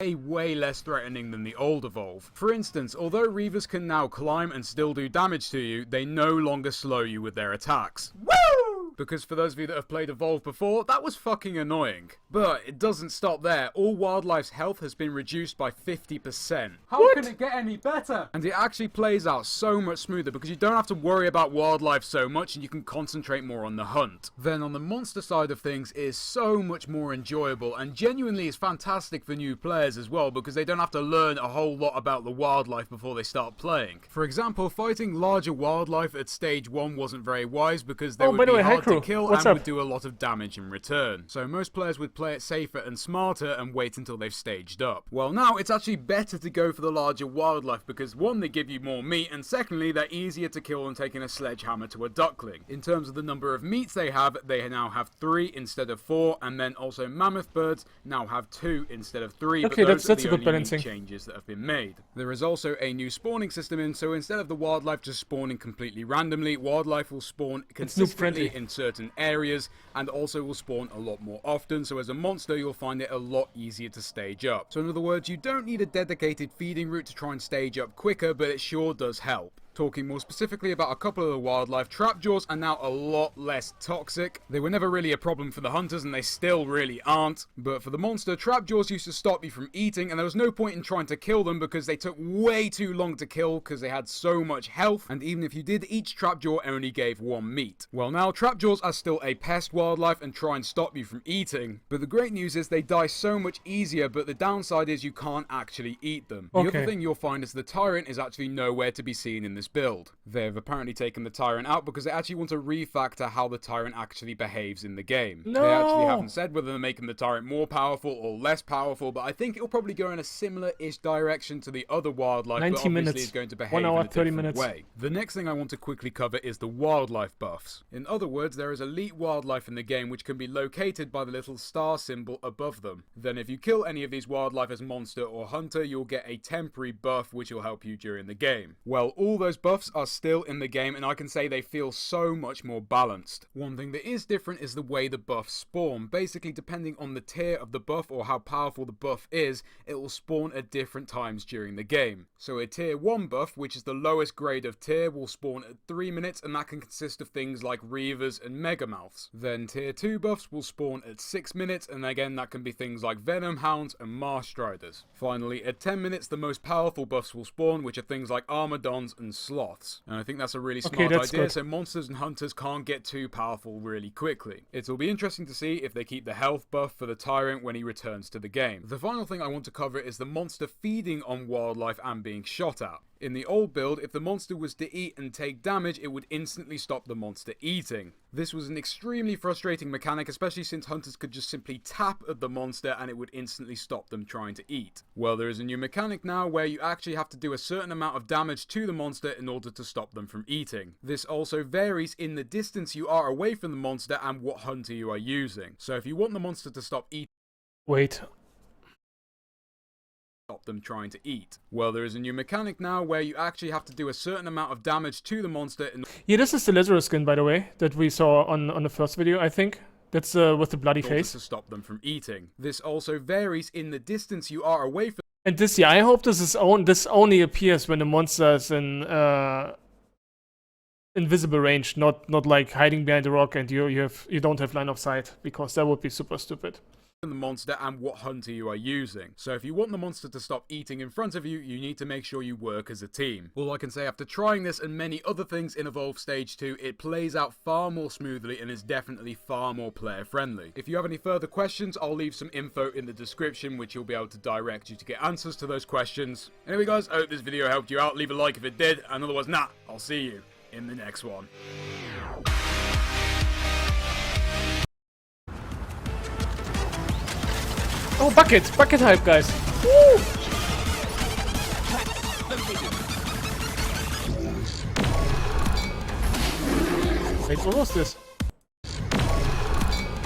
Way less threatening than the old Evolve. For instance, although Reavers can now climb and still do damage to you, they no longer slow you with their attacks. Woo! Because for those of you that have played Evolve before, that was fucking annoying. But it doesn't stop there. All wildlife's health has been reduced by 50%. How can it get any better? And it actually plays out so much smoother because you don't have to worry about wildlife so much and you can concentrate more on the hunt. Then on the monster side of things, it is so much more enjoyable and genuinely is fantastic for new players as well because they don't have to learn a whole lot about the wildlife before they start playing. For example, fighting larger wildlife at stage 1 wasn't very wise because they would be hard to kill and would do a lot of damage in return. So most players would play it safer and smarter and wait until they've staged up. Well, now it's actually better to go for the larger wildlife because one, they give you more meat, and secondly, they're easier to kill than taking a sledgehammer to a duckling. In terms of the number of meats they now have 3 instead of 4, and then also mammoth birds now have 2 instead of 3. Okay, but that's a good balancing. Changes that have been made. There is also a new spawning system in, so instead of the wildlife just spawning completely randomly, wildlife will spawn consistently in certain areas and also will spawn a lot more often, so as a monster you'll find it a lot easier to stage up. So in other words, you don't need a dedicated feeding route to try and stage up quicker, but it sure does help. Talking more specifically about a couple of the wildlife, trapjaws are now a lot less toxic. They were never really a problem for the hunters, and they still really aren't. But for the monster, trapjaws used to stop you from eating, and there was no point in trying to kill them because they took way too long to kill because they had so much health, and even if you did, each trapjaw only gave 1 meat. Well, now trapjaws are still a pest wildlife and try and stop you from eating, but the great news is they die so much easier, but the downside is you can't actually eat them. The other thing you'll find is the tyrant is actually nowhere to be seen in this build. They've apparently taken the tyrant out because they actually want to refactor how the tyrant actually behaves in the game. No! They actually haven't said whether they're making the tyrant more powerful or less powerful, but I think it'll probably go in a similar-ish direction to the other wildlife, 90 but obviously minutes. is going to behave 1 hour, in a 30 different minutes. way. The next thing I want to quickly cover is the wildlife buffs. In other words, there is elite wildlife in the game which can be located by the little star symbol above them. Then if you kill any of these wildlife as monster or hunter, you'll get a temporary buff which will help you during the game. Well, all those buffs are still in the game, and I can say they feel so much more balanced. One thing that is different is the way the buffs spawn. Basically, depending on the tier of the buff or how powerful the buff is, it will spawn at different times during the game. So a tier 1 buff, which is the lowest grade of tier, will spawn at 3 minutes, and that can consist of things like Reavers and Megamouths. Then tier 2 buffs will spawn at 6 minutes, and again that can be things like Venom Hounds and Marsh Striders. Finally, at 10 minutes the most powerful buffs will spawn, which are things like Armadons and Sloths. And I think that's a really smart idea, good. so monsters and hunters can't get too powerful really quickly. It'll be interesting to see if they keep the health buff for the tyrant when he returns to the game. The final thing I want to cover is the monster feeding on wildlife and being shot at. In the old build, if the monster was to eat and take damage, it would instantly stop the monster eating. This was an extremely frustrating mechanic, especially since hunters could just simply tap at the monster and it would instantly stop them trying to eat. Well, there is a new mechanic now where you actually have to do a certain amount of damage to the monster in order to stop them from eating. This also varies in the distance you are away from the monster and what hunter you are using. So if you want the monster to stop eating, Wait. stop them trying to eat. Well, there is a new mechanic now where you actually have to do a certain amount of damage to the monster in Yeah, this is the Lizard skin, by the way, that we saw on the first video, I think. That's with the bloody order face. to stop them from eating. This also varies in the distance you are away from And this, yeah, I hope this only appears when the monster is in invisible range, not like hiding behind a rock and you don't have line of sight, because that would be super stupid. the monster and what hunter you are using. So if you want the monster to stop eating in front of you, you need to make sure you work as a team. All I can say, after trying this and many other things in Evolve Stage 2, it plays out far more smoothly and is definitely far more player friendly. If you have any further questions, I'll leave some info in the description which you'll be able to direct you to get answers to those questions. Anyway guys, I hope this video helped you out. Leave a like if it did, and otherwise I'll see you in the next one. Oh, bucket hype, guys. Woo! Wait, what was this?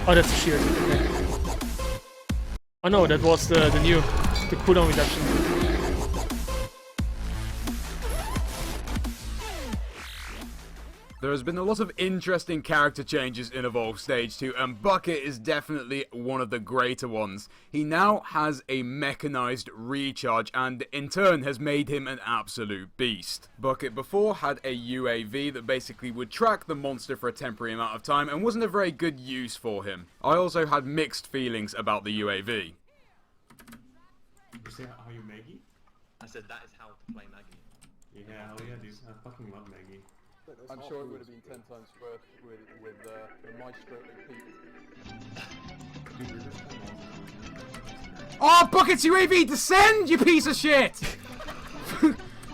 Oh, that's a shield. Okay. Oh no, that was the cooldown reduction. There has been a lot of interesting character changes in Evolve Stage 2, and Bucket is definitely one of the greater ones. He now has a mechanized recharge, and in turn has made him an absolute beast. Bucket before had a UAV that basically would track the monster for a temporary amount of time, and wasn't a very good use for him. I also had mixed feelings about the UAV. You say how you Maggie? I said that is how to play Maggie. Yeah, hell yeah, dude. I fucking love Maggie. I'm sure it would have been 10 times worth with the Maestro OP. Oh, Bucket's UAV, descend, you piece of shit!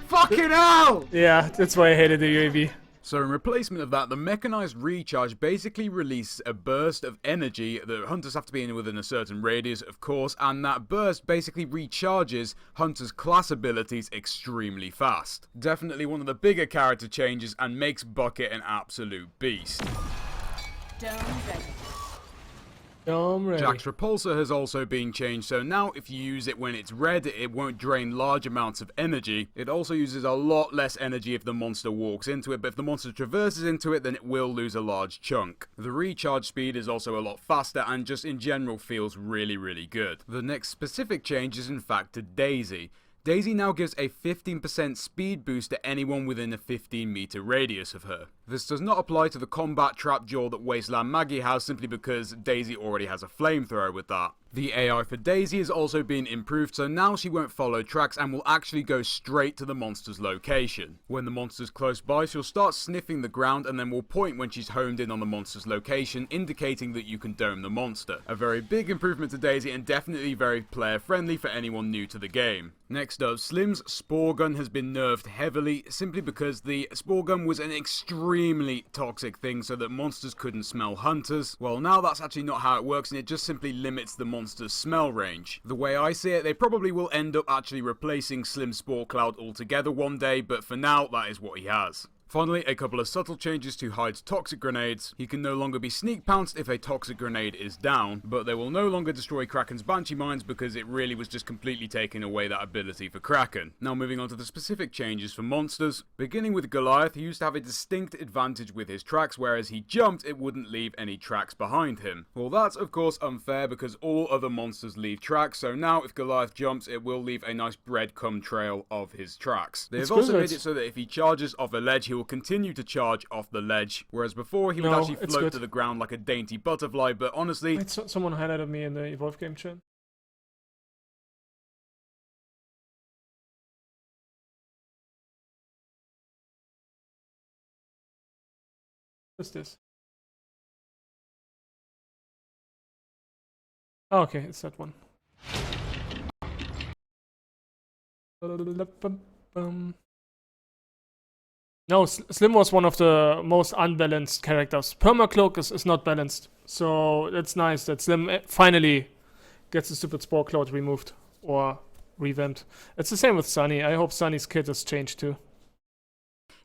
Fucking hell! Yeah, that's why I hated the UAV. So in replacement of that, the mechanized recharge basically releases a burst of energy that hunters have to be in within a certain radius, of course, and that burst basically recharges hunters' class abilities extremely fast. Definitely one of the bigger character changes and makes Bucket an absolute beast. Dome ready. Jack's repulsor has also been changed, so now if you use it when it's red, it won't drain large amounts of energy. It also uses a lot less energy if the monster walks into it, but if the monster traverses into it, then it will lose a large chunk. The recharge speed is also a lot faster and just in general feels really, really good. The next specific change is in fact to Daisy. Daisy now gives a 15% speed boost to anyone within a 15-meter radius of her. This does not apply to the combat trap jaw that Wasteland Maggie has simply because Daisy already has a flamethrower with that. The AI for Daisy has also been improved, so now she won't follow tracks and will actually go straight to the monster's location. When the monster's close by, she'll start sniffing the ground and then will point when she's honed in on the monster's location, indicating that you can dome the monster. A very big improvement to Daisy and definitely very player friendly for anyone new to the game. Next up, Slim's Spore Gun has been nerfed heavily simply because the Spore Gun was an extremely toxic thing so that monsters couldn't smell hunters. Well, now that's actually not how it works and it just simply limits the monster's smell range. The way I see it, they probably will end up actually replacing Slim's Spore Cloud altogether one day, but for now, that is what he has. Finally, a couple of subtle changes to Hyde's toxic grenades. He can no longer be sneak pounced if a toxic grenade is down, but they will no longer destroy Kraken's Banshee Mines because it really was just completely taking away that ability for Kraken. Now moving on to the specific changes for monsters. Beginning with Goliath, he used to have a distinct advantage with his tracks, whereas he jumped, it wouldn't leave any tracks behind him. Well, that's of course unfair because all other monsters leave tracks, so now if Goliath jumps, it will leave a nice breadcrumb trail of his tracks. They have also made it so that if he charges off a ledge, he will continue to charge off the ledge, whereas before he would actually float to the ground like a dainty butterfly, but honestly... Wait, someone highlighted me in the Evolve game chat. What's this? Oh, okay, it's that one. No, Slim was one of the most unbalanced characters. Permacloak is not balanced, so it's nice that Slim finally gets the stupid Spore Cloud removed or revamped. It's the same with Sunny. I hope Sunny's kit has changed too.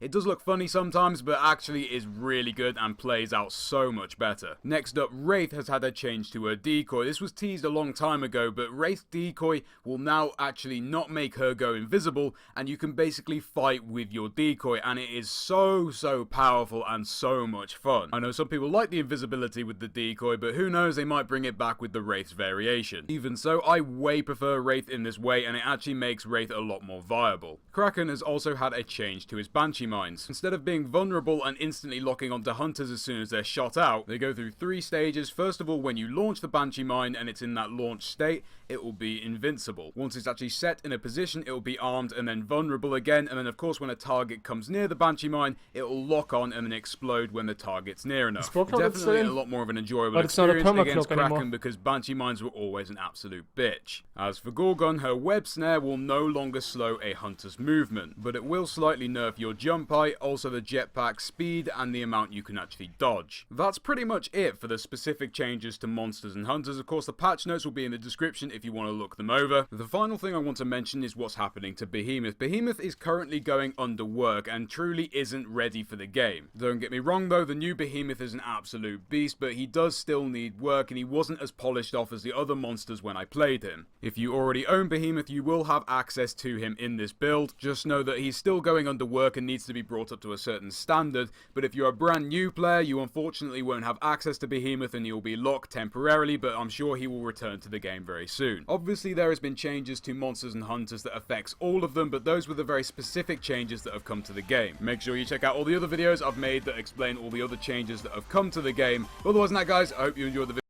It does look funny sometimes, but actually is really good and plays out so much better. Next up, Wraith has had a change to her decoy. This was teased a long time ago, but Wraith's decoy will now actually not make her go invisible, and you can basically fight with your decoy, and it is so powerful and so much fun. I know some people like the invisibility with the decoy, but who knows, they might bring it back with the Wraith's variation. Even so, I way prefer Wraith in this way, and it actually makes Wraith a lot more viable. Kraken has also had a change to his Banshee Mines. Instead of being vulnerable and instantly locking onto hunters as soon as they're shot out, they go through 3 stages. First of all, when you launch the Banshee Mine and it's in that launch state, it will be invincible. Once it's actually set in a position, it will be armed and then vulnerable again, and then of course when a target comes near the Banshee Mine, it will lock on and then explode when the target's near enough. Definitely a lot more of an enjoyable experience against Kraken because Banshee Mines were always an absolute bitch. As for Gorgon, her web snare will no longer slow a hunter's movement, but it will slightly nerf your jump height, also the jetpack speed, and the amount you can actually dodge. That's pretty much it for the specific changes to monsters and hunters. Of course, the patch notes will be in the description if you want to look them over. The final thing I want to mention is what's happening to Behemoth. Behemoth is currently going under work and truly isn't ready for the game. Don't get me wrong though, the new Behemoth is an absolute beast, but he does still need work and he wasn't as polished off as the other monsters when I played him. If you already own Behemoth, you will have access to him in this build. Just know that he's still going under work and needs to be brought up to a certain standard, but if you're a brand new player, you unfortunately won't have access to Behemoth and you'll be locked temporarily, but I'm sure he will return to the game very soon. Obviously there has been changes to monsters and hunters that affects all of them, but those were the very specific changes that have come to the game. Make sure you check out all the other videos I've made that explain all the other changes that have come to the game. Otherwise than that guys, I hope you enjoyed the video.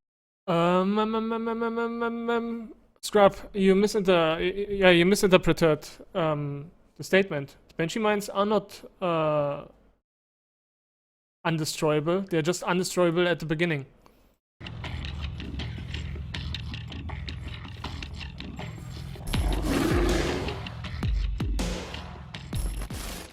Scrap, you misinterpreted the statement. Banshee Mines are not undestroyable, they're just undestroyable at the beginning.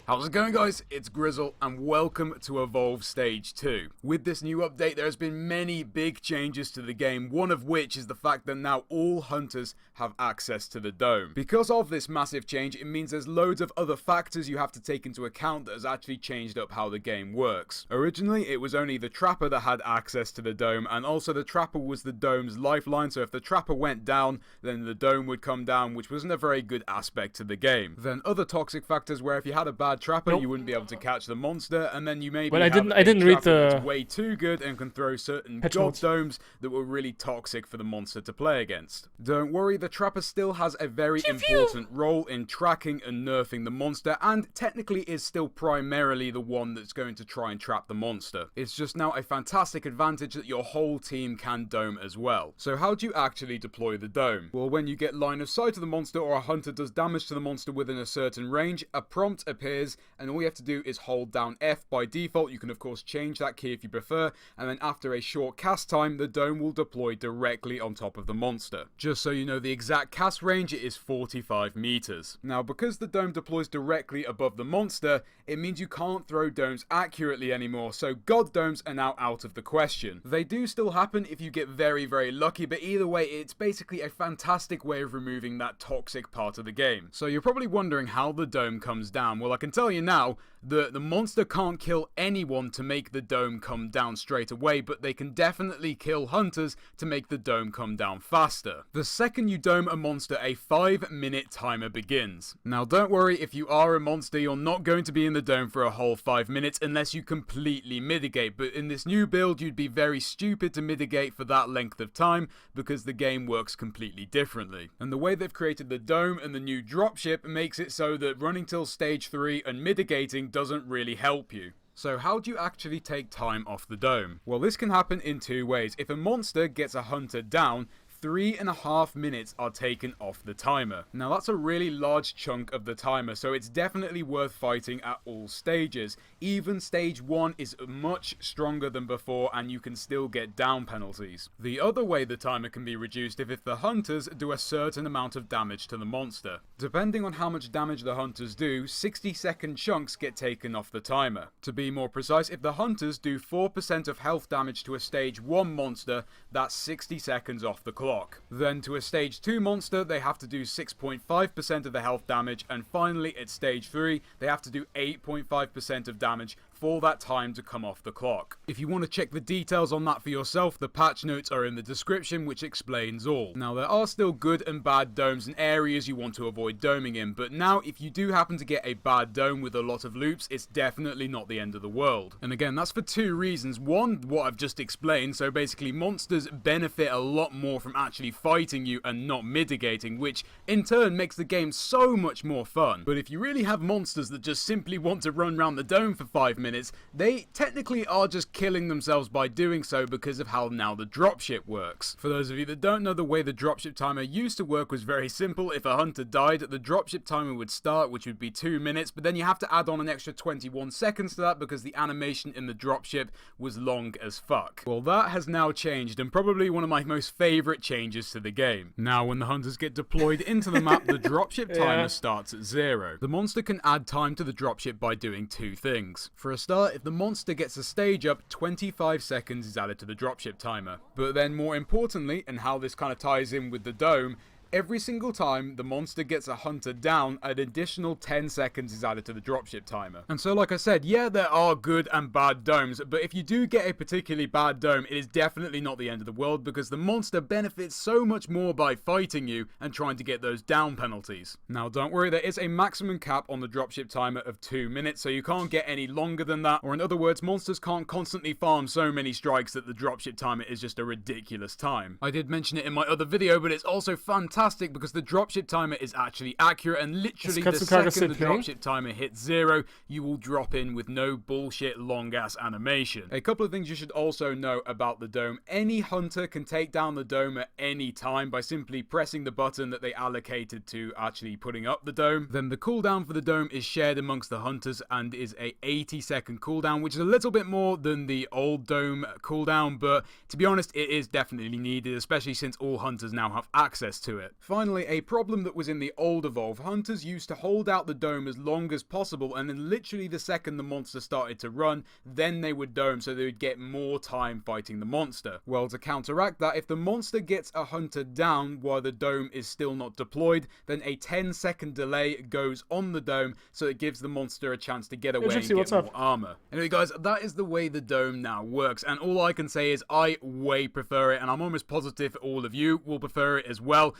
How's it going guys? It's Grizzle and welcome to Evolve Stage 2. With this new update there has been many big changes to the game, one of which is the fact that now all hunters have access to the dome. Because of this massive change, it means there's loads of other factors you have to take into account that has actually changed up how the game works. Originally it was only the Trapper that had access to the dome, and also the Trapper was the dome's lifeline, so if the Trapper went down then the dome would come down, which wasn't a very good aspect to the game. Then other toxic factors where if you had a bad trapper, Nope. you wouldn't be able to catch the monster, and then you maybe Well, I have didn't- a I didn't read trapper that's the way too good and can throw certain patch god notes. domes that were really toxic for the monster to play against. Don't worry, the trapper still has a very important role in tracking and nerfing the monster, and technically is still primarily the one that's going to try and trap the monster. It's just now a fantastic advantage that your whole team can dome as well. So how do you actually deploy the dome? Well, when you get line of sight of the monster or a hunter does damage to the monster within a certain range, a prompt appears, and all you have to do is hold down F by default. You can of course change that key if you prefer, and then after a short cast time, the dome will deploy directly on top of the monster. Just so you know the exact cast range, it is 45 meters. Now, because the dome deploys directly above the monster, it means you can't throw domes accurately anymore, so god domes are now out of the question. They do still happen if you get very, very lucky, but either way, it's basically a fantastic way of removing that toxic part of the game. So you're probably wondering how the dome comes down. Well, I can tell you now, the monster can't kill anyone to make the dome come down straight away, but they can definitely kill hunters to make the dome come down faster. The second you dome a monster, a 5-minute timer begins. Now don't worry, if you are a monster, you're not going to be in the dome for a whole 5 minutes unless you completely mitigate, but in this new build you'd be very stupid to mitigate for that length of time because the game works completely differently. And the way they've created the dome and the new dropship makes it so that running till stage 3 and mitigating doesn't really help you. So how do you actually take time off the dome? Well, this can happen in two ways. If a monster gets a hunter down, 3.5 minutes are taken off the timer. Now that's a really large chunk of the timer, so it's definitely worth fighting at all stages. Even stage 1 is much stronger than before and you can still get down penalties. The other way the timer can be reduced is if the hunters do a certain amount of damage to the monster. Depending on how much damage the hunters do, 60-second chunks get taken off the timer. To be more precise, if the hunters do 4% of health damage to a stage 1 monster, that's 60 seconds off the clock. Then to a stage 2 monster, they have to do 6.5% of the health damage, and finally at stage 3, they have to do 8.5% of damage for that time to come off the clock. If you want to check the details on that for yourself, the patch notes are in the description, which explains all. Now, there are still good and bad domes and areas you want to avoid doming in, but now if you do happen to get a bad dome with a lot of loops, it's definitely not the end of the world. And again, that's for two reasons. One, what I've just explained, so basically monsters benefit a lot more from actually fighting you and not mitigating, which in turn makes the game so much more fun. But if you really have monsters that just simply want to run around the dome for 5 minutes, they technically are just killing themselves by doing so because of how now the dropship works. For those of you that don't know, the way the dropship timer used to work was very simple. If a hunter died, the dropship timer would start, which would be 2 minutes, but then you have to add on an extra 21 seconds to that because the animation in the dropship was long as fuck. Well, that has now changed, and probably one of my most favorite changes to the game. Now, when the hunters get deployed into the map, the dropship timer starts at 0. The monster can add time to the dropship by doing two things. For a start, if the monster gets a stage up, 25 seconds is added to the dropship timer. But then more importantly, and how this kind of ties in with the dome, every single time the monster gets a hunter down, an additional 10 seconds is added to the dropship timer. And so like I said, yeah, there are good and bad domes, but if you do get a particularly bad dome, it is definitely not the end of the world because the monster benefits so much more by fighting you and trying to get those down penalties. Now don't worry, there is a maximum cap on the dropship timer of 2 minutes, so you can't get any longer than that, or in other words, monsters can't constantly farm so many strikes that the dropship timer is just a ridiculous time. I did mention it in my other video, but it's also fantastic because the dropship timer is actually accurate, and literally the second the dropship timer hits 0, you will drop in with no bullshit long ass animation. A couple of things you should also know about the dome. Any hunter can take down the dome at any time by simply pressing the button that they allocated to actually putting up the dome. Then the cooldown for the dome is shared amongst the hunters and is a 80-second cooldown, which is a little bit more than the old dome cooldown, but to be honest, it is definitely needed, especially since all hunters now have access to it. Finally, a problem that was in the old Evolve, hunters used to hold out the dome as long as possible, and then literally the second the monster started to run, then they would dome so they would get more time fighting the monster. Well, to counteract that, if the monster gets a hunter down while the dome is still not deployed, then a 10-second delay goes on the dome so it gives the monster a chance to get away and get more armor. Anyway guys, that is the way the dome now works, and all I can say is I way prefer it, and I'm almost positive all of you will prefer it as well.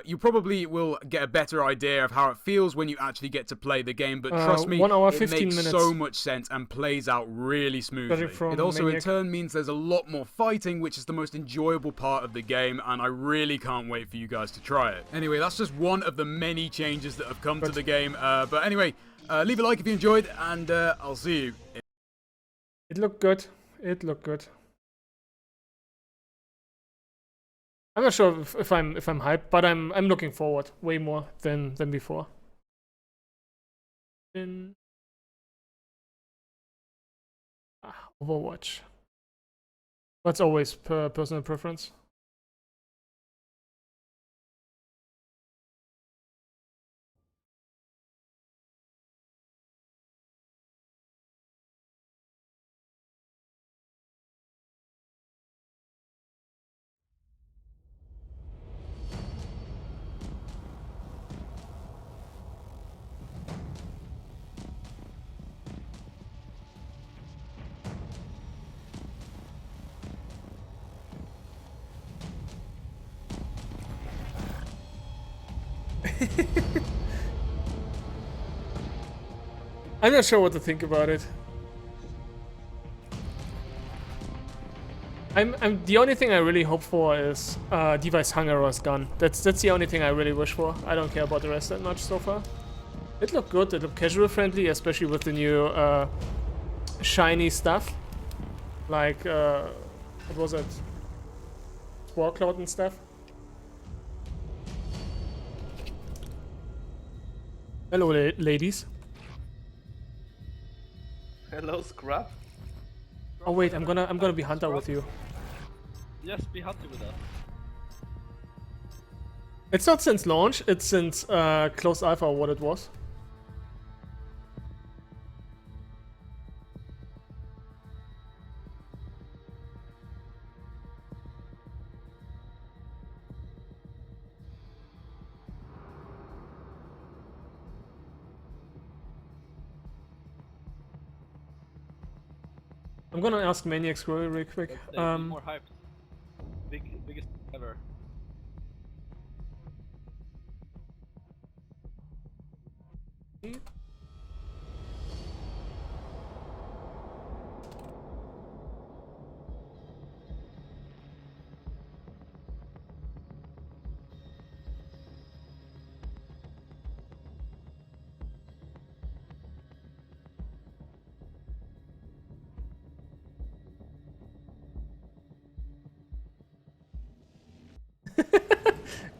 you probably will get a better idea of how it feels when you actually get to play the game. But trust me, 1 hour, it 15 makes minutes. so much sense and plays out really smoothly. from It also Maniac. in turn means there's a lot more fighting, which is the most enjoyable part of the game, and I really can't wait for you guys to try it. Anyway, that's just one of the many changes that have come to the game. But anyway, leave a like if you enjoyed, and I'll see you. It looked good. It looked good. I'm not sure if I'm hyped, but I'm looking forward way more than before. Overwatch. That's always personal preference. I'm not sure what to think about it. I'm the only thing I really hope for is Device Hunger's gun. That's the only thing I really wish for. I don't care about the rest that much so far. It looked good. It looked casual friendly, especially with the new shiny stuff. Like what was it? Spore Cloud and stuff. Hello, ladies. Hello, Scrap. Oh wait, I'm gonna be Hunter with you. Yes, be Hunter with us. It's not since launch. It's since closed alpha or what it was. I'm gonna ask Maniacs real quick. More hyped. Biggest ever.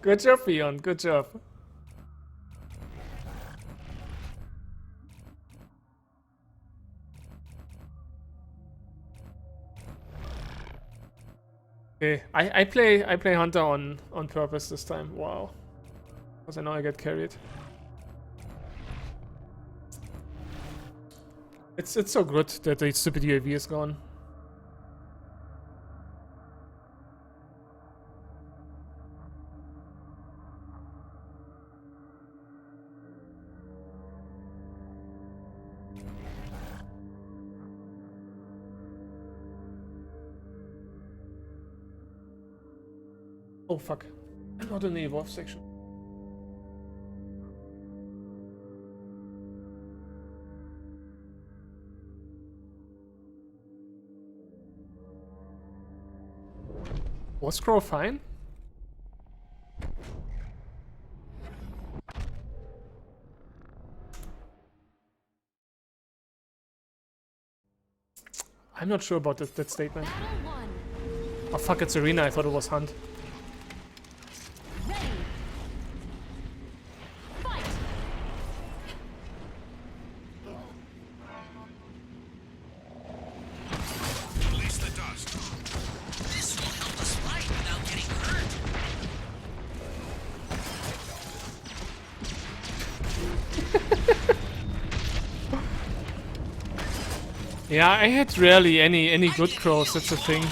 Good job, Fion. Good job. Okay, I play Hunter on purpose this time. Wow, because I know I get carried. It's so good that the stupid UAV is gone. Oh fuck, I'm not in the evolve section. Was Crow fine? I'm not sure about that statement. Oh fuck, it's Arena. I thought it was Hunt. Release the dust. This will help us fight without getting hurt. Yeah, I had rarely any good crows, that's the thing.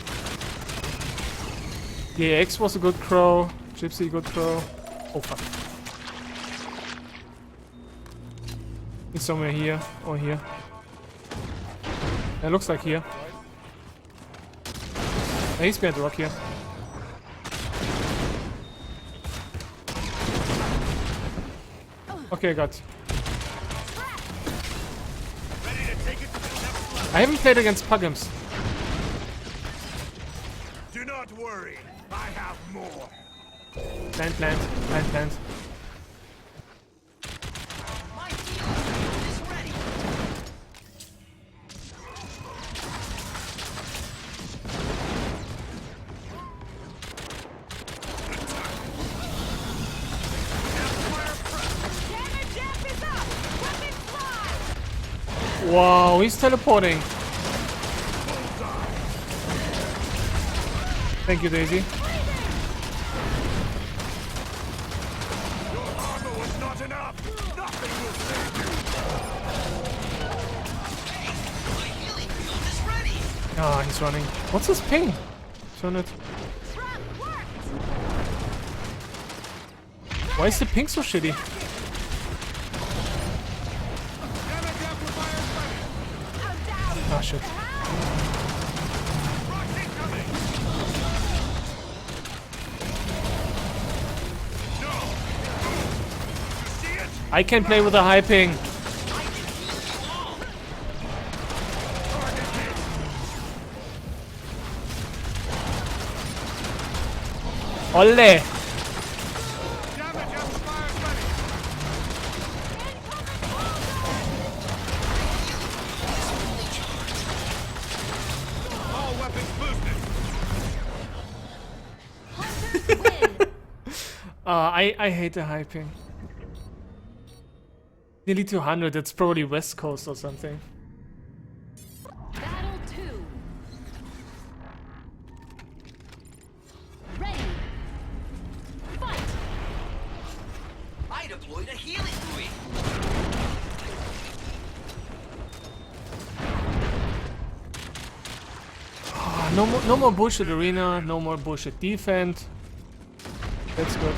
The AX was a good crow, Gypsy good crow. Oh fuck. He's somewhere here, or here. It looks like here. Yeah, he's behind the rock here. Okay, got. Ready to take it to the next level. I haven't played against Puggums. Do not worry. I have more. Plant, plant, plant, plant. My healing is ready. Damage jump is up! Weapon fly! Wow, he's teleporting. Thank you, Daisy. Your armor was not enough. Nothing will save you. My healing field is ready. Ah, he's running. What's his ping? Turn it. Trap worked! Why is the ping so shitty? Damage amplifier ready. I'm down! Ah, shit. Rock incoming. No. You see it? I can play with a high ping. Olle! Damage amplifier ready. All weapons boosted. Win! I hate the high ping. Nearly 200, it's probably West Coast or something. Battle 2. Ready. Fight! I deployed a healing buoy. Ah, no more bullshit arena, no more bullshit defense. That's good.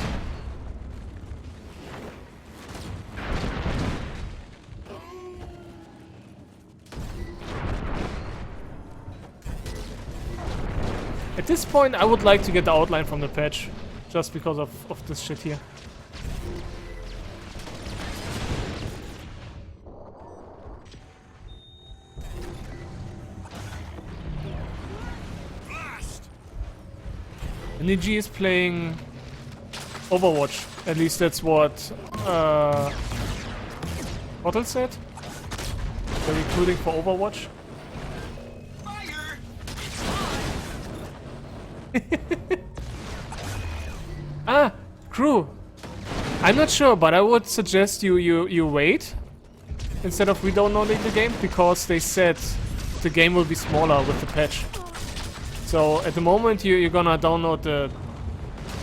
At this point, I would like to get the outline from the patch, just because of this shit here. Blast. NEG is playing Overwatch. At least that's what Bottle said. They're recruiting for Overwatch. Fire. Ah, crew. I'm not sure, but I would suggest you wait instead of re-downloading the game, because they said the game will be smaller with the patch. So at the moment you're gonna download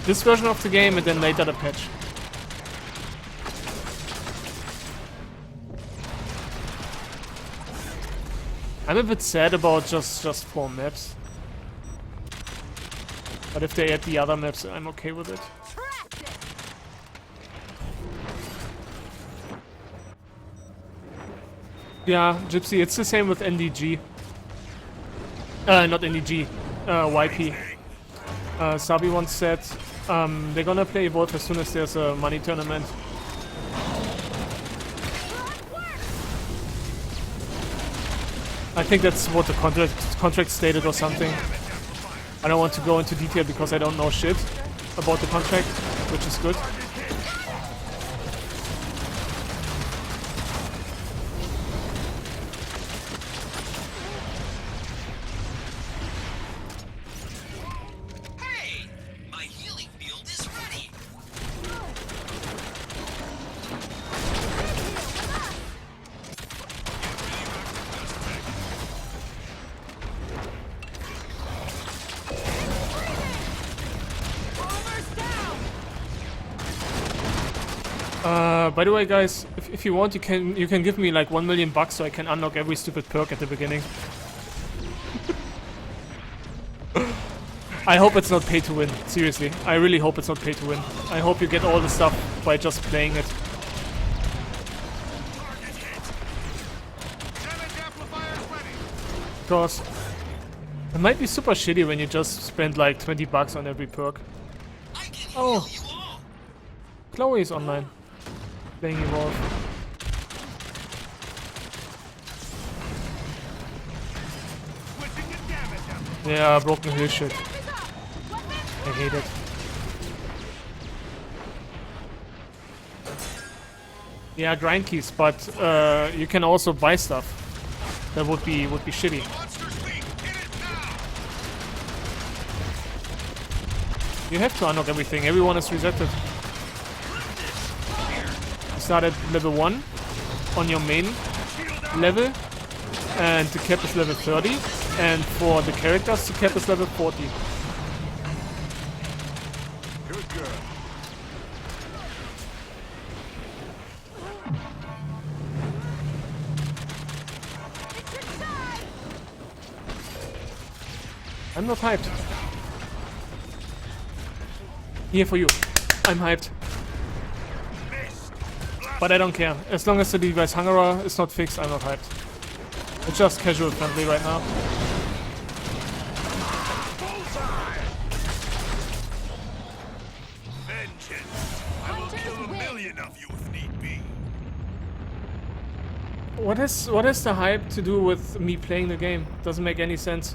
this version of the game and then later the patch. I'm a bit sad about just 4 maps. But if they add the other maps, I'm okay with it. Trapped it! Yeah, Gypsy, it's the same with NDG. Not NDG, YP. Sabi once said they're gonna play Evolve as soon as there's a money tournament. I think that's what the contract stated or something. I don't want to go into detail because I don't know shit about the contract, which is good. Hey, my healing field is ready. Almost down! By the way, guys, if you want, you can give me like $1 million so I can unlock every stupid perk at the beginning. I hope it's not pay to win. Seriously, I really hope it's not pay to win. I hope you get all the stuff by just playing it. Damage amplifier ready. Because it might be super shitty when you just spend like $20 on every perk. I can Oh. heal you all. Chloe is online. playing Evolve. Yeah, broken hill shit. I hate it. Yeah, grind keys, but you can also buy stuff. That would be shitty. You have to unlock everything. Everyone is resetted. You start at level 1 on your main level, and the cap is level 30. And for the characters, the cap is level 40. Good girl. I'm not hyped. Here for you. I'm hyped. But I don't care. As long as the device Hungerer is not fixed, I'm not hyped. It's just casual friendly right now. What has the hype to do with me playing the game? Doesn't make any sense.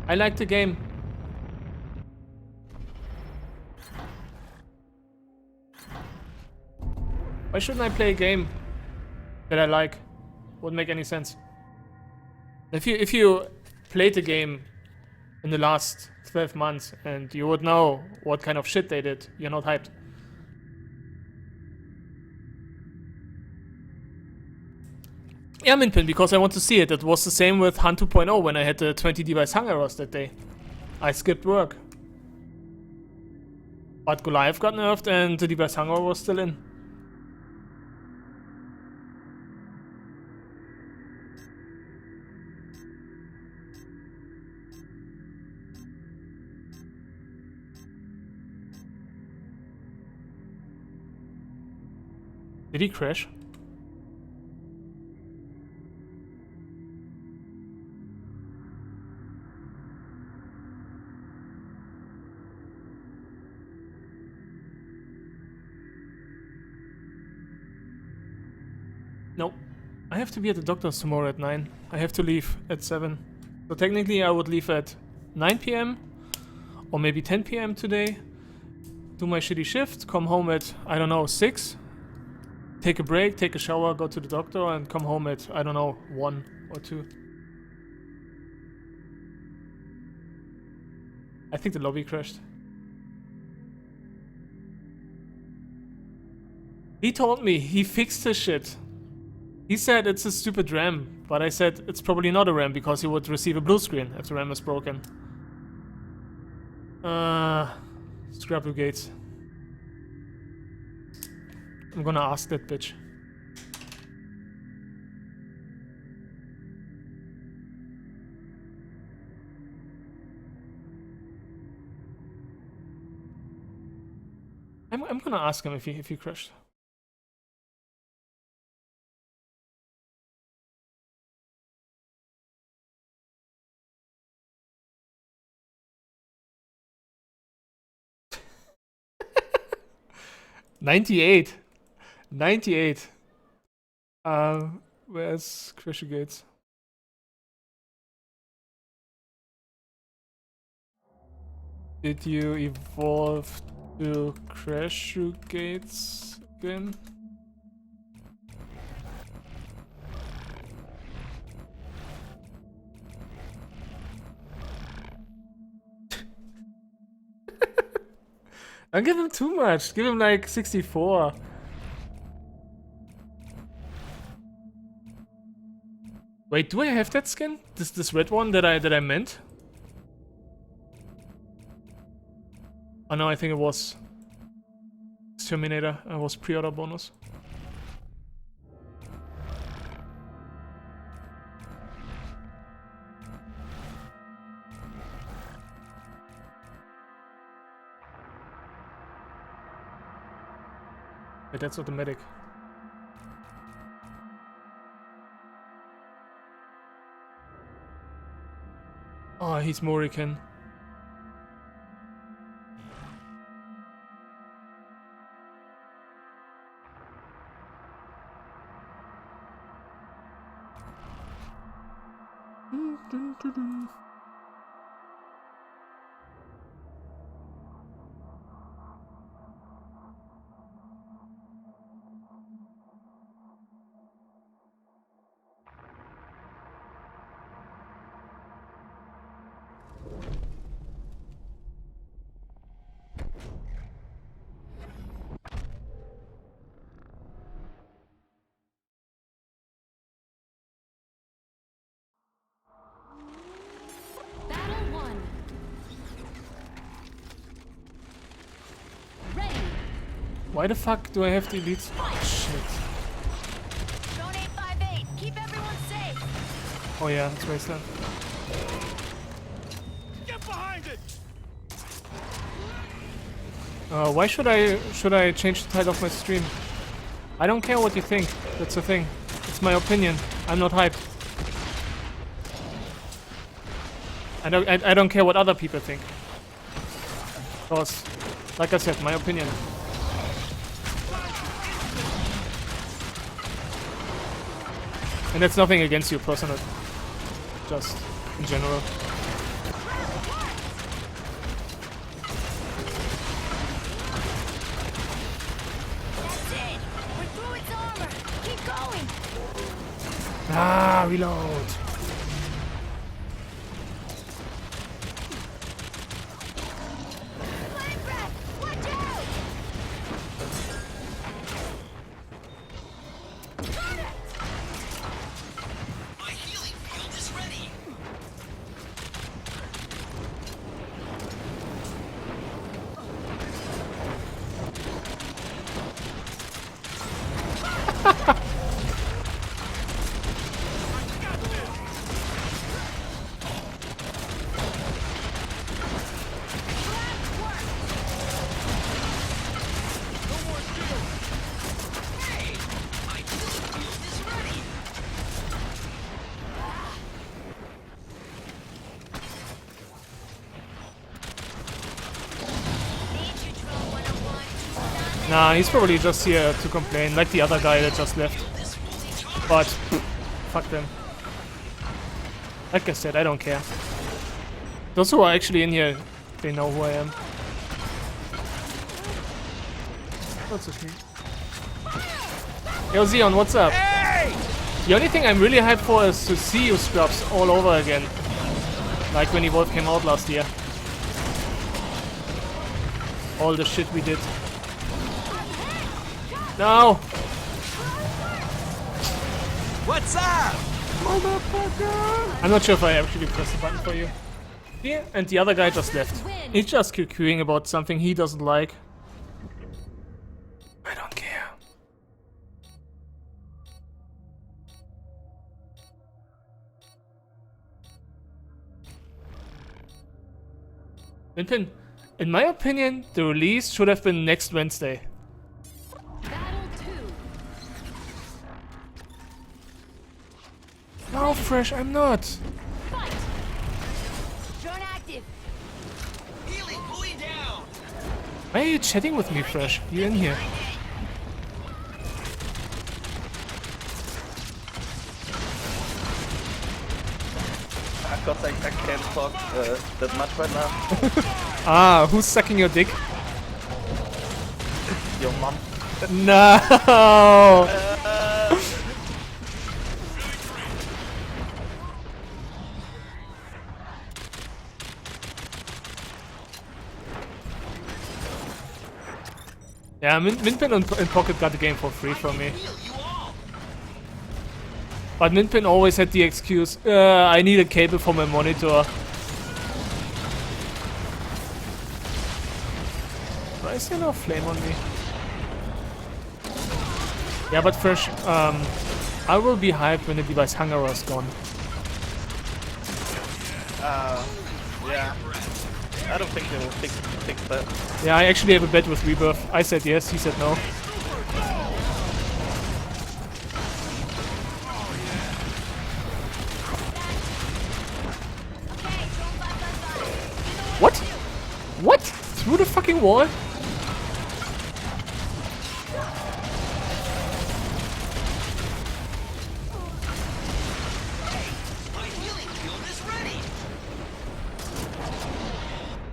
I like the game. Why shouldn't I play a game that I like? Wouldn't make any sense. If you played the game in the last 12 months and you would know what kind of shit they did, you're not hyped. Yeah, I'm in pin because I want to see it. It was the same with Han 2.0 when I had the 20 device Hungerers that day. I skipped work. But Goliath got nerfed and the device Hungerer was still in. Did he crash? No. I have to be at the doctor's tomorrow at 9. I have to leave at 7. So technically I would leave at 9 PM or maybe 10 PM today. Do my shitty shift, come home at, I don't know, 6. Take a break, take a shower, go to the doctor and come home at, I don't know, 1 or 2. I think the lobby crashed. He told me he fixed his shit. He said it's a stupid RAM, but I said it's probably not a RAM because he would receive a blue screen if the RAM is broken. Scrap the gates. I'm gonna ask that bitch. I'm gonna ask him if he crashed. '98. Where's Crasher Gates? Did you evolve to Crasher Gates again? Don't give him too much. Give him like 64. Wait, do I have that skin? This red one that I meant? Oh no, I think it was Terminator. It was pre-order bonus. Wait, that's automatic. Oh, he's Morrigan. Battle 1. Ready. Why the fuck do I have the elites? Shit. Drone 858. Keep everyone safe. Oh yeah, it's Wasteland. Get behind it! Why should I change the title of my stream? I don't care what you think. That's the thing. It's my opinion. I'm not hyped. I don't care what other people think. Because, like I said, my opinion. And that's nothing against you personally. Just in general. That's it. We're through its armor. Keep going. Ah, reload. Flame breath. Watch out. Got it. My healing field is ready. Hey, my healing field is ready. Need you, Drone 101. Nah, he's probably just here to complain, like the other guy that just left. But, fuck them. Like I said, I don't care. Those who are actually in here, they know who I am. That's okay. Yo, Xeon, what's up? The only thing I'm really hyped for is to see you scrubs all over again. Like when Evolve came out last year. All the shit we did. No! What's up? I'm not sure if I actually pressed the button for you. Yeah, and the other guy just left. He's just queuing about something he doesn't like. I don't care. Minpin, in my opinion, the release should have been next Wednesday. Battle 2. No, Fresh, I'm not. Fight. Drone active. Healing buoy down. Why are you chatting with me, Fresh? You in here? Because I can't talk that much right now. Ah, who's sucking your dick? Your mom. No! Yeah, Minpin and Pocket got the game for free from me. But Minpin always had the excuse, I need a cable for my monitor. Why is there no flame on me? Yeah, but Fresh, I will be hyped when the device hunger is gone. Yeah. I don't think they will fix that. Yeah, I actually have a bet with Rebirth. I said yes, he said no. What? What? Through the fucking wall?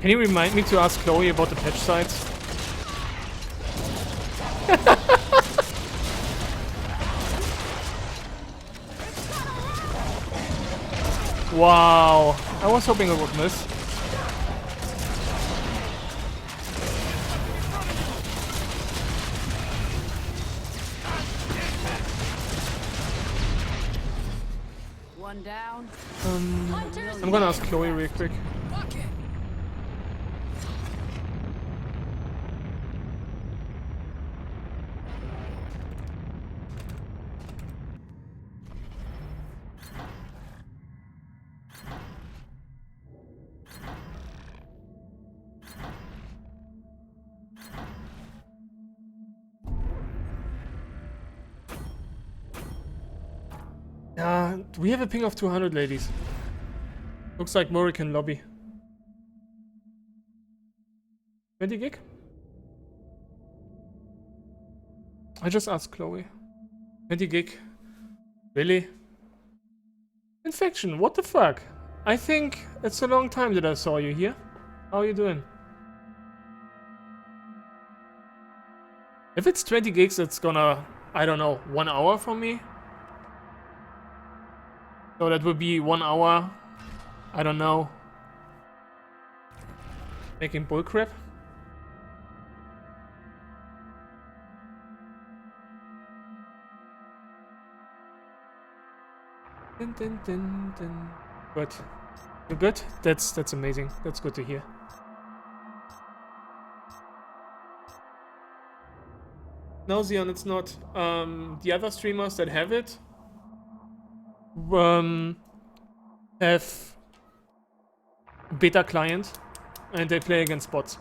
Can you remind me to ask Chloe about the patch sites? Wow, I was hoping I would miss. One down. I'm gonna ask Chloe real quick. Do we have a ping of 200, ladies? Looks like Mori can lobby. 20 gig? I just asked Chloe. 20 gig? Really? Infection, what the fuck? I think it's a long time that I saw you here. How are you doing? If it's 20 gigs, it's gonna, I don't know, 1 hour from me. So that would be 1 hour, I don't know, making bullcrap. Dun, dun, dun, dun. Good. You're good? That's amazing. That's good to hear. No, Xeon, it's not. The other streamers that have it have a beta client and they play against bots.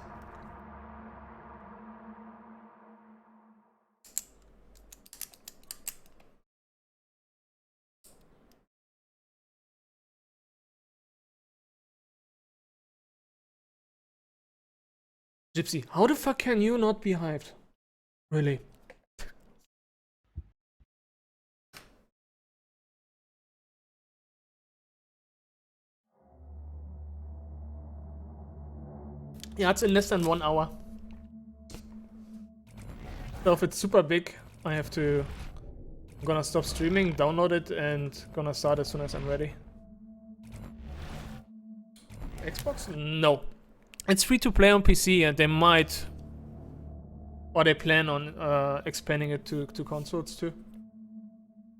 Gypsy, how the fuck can you not be hyped? Really? Yeah, it's in less than 1 hour. So if it's super big, I have to... I'm gonna stop streaming, download it, and gonna start as soon as I'm ready. Xbox? No. It's free to play on PC, and they might... or they plan on expanding it to consoles too.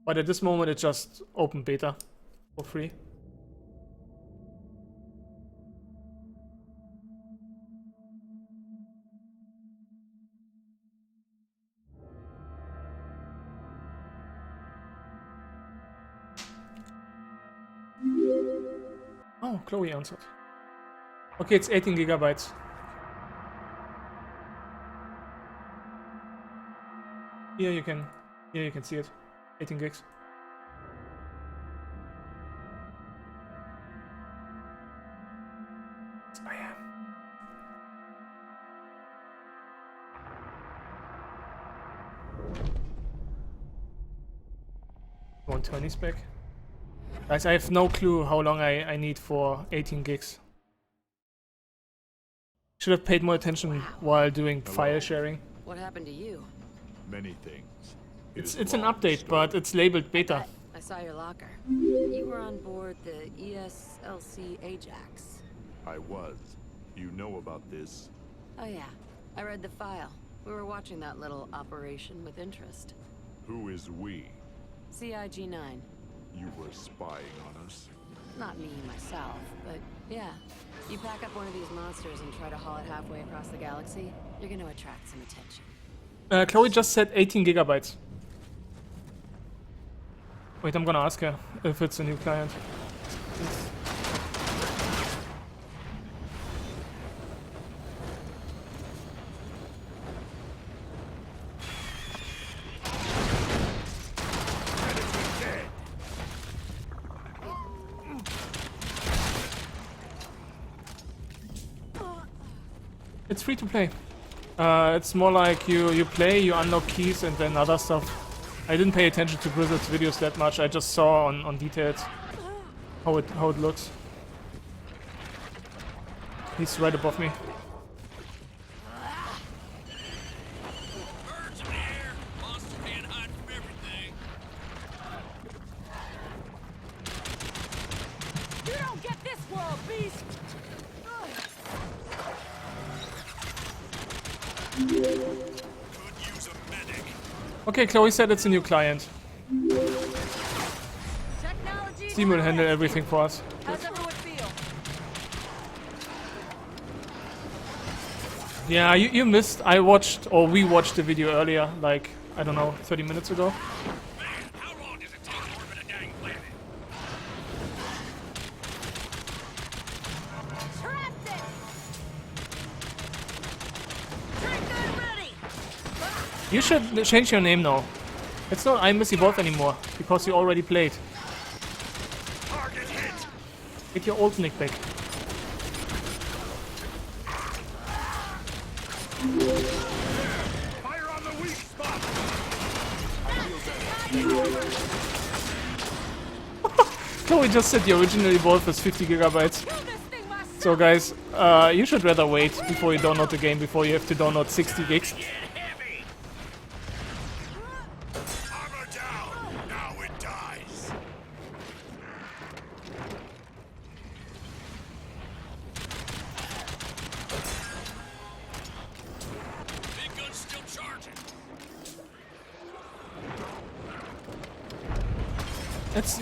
But at this moment, it's just open beta for free. Oh, Chloe answered. Okay, it's 18 gigabytes. Here you can see it. 18 gigs. I am. 120 spec. Guys, I have no clue how long I need for 18 gigs. Should have paid more attention while doing file sharing. What happened to you? Many things. It's an update, but it's labeled beta. I saw your locker. You were on board the ESLC Ajax. I was. You know about this? Oh yeah, I read the file. We were watching that little operation with interest. Who is we? CIG-9. You were spying on us? Not me, myself, but yeah. You pack up one of these monsters and try to haul it halfway across the galaxy, you're gonna attract some attention. Chloe just said 18 gigabytes. Wait, I'm gonna ask her if it's a new client. It's free to play. It's more like you play, you unlock keys, and then other stuff. I didn't pay attention to Blizzard's videos that much. I just saw on details how it looks. He's right above me. Birds in the air. Monster can't hide from everything. You don't get this world, beast! Could use a medic. Okay, Chloe said it's a new client. Technology. Steam will handle everything for us. How's everyone feel? Yeah, you missed. I watched, or we watched the video earlier, like, I don't know, 30 minutes ago. Man, how long does it take to orbit a dang planet? Trapped it! Drink good ready! You should change your name now. It's not I Miss Evolve anymore, because you already played. Target hit. Get your old nick back. Fire on the weak spot. Chloe just said the original Evolve is 50 gigabytes. Kill this thing myself! So guys, you should rather wait before you download the game, before you have to download 60 gigs. Get heavy. Armor down. Now it dies. Big gun's still charging. That's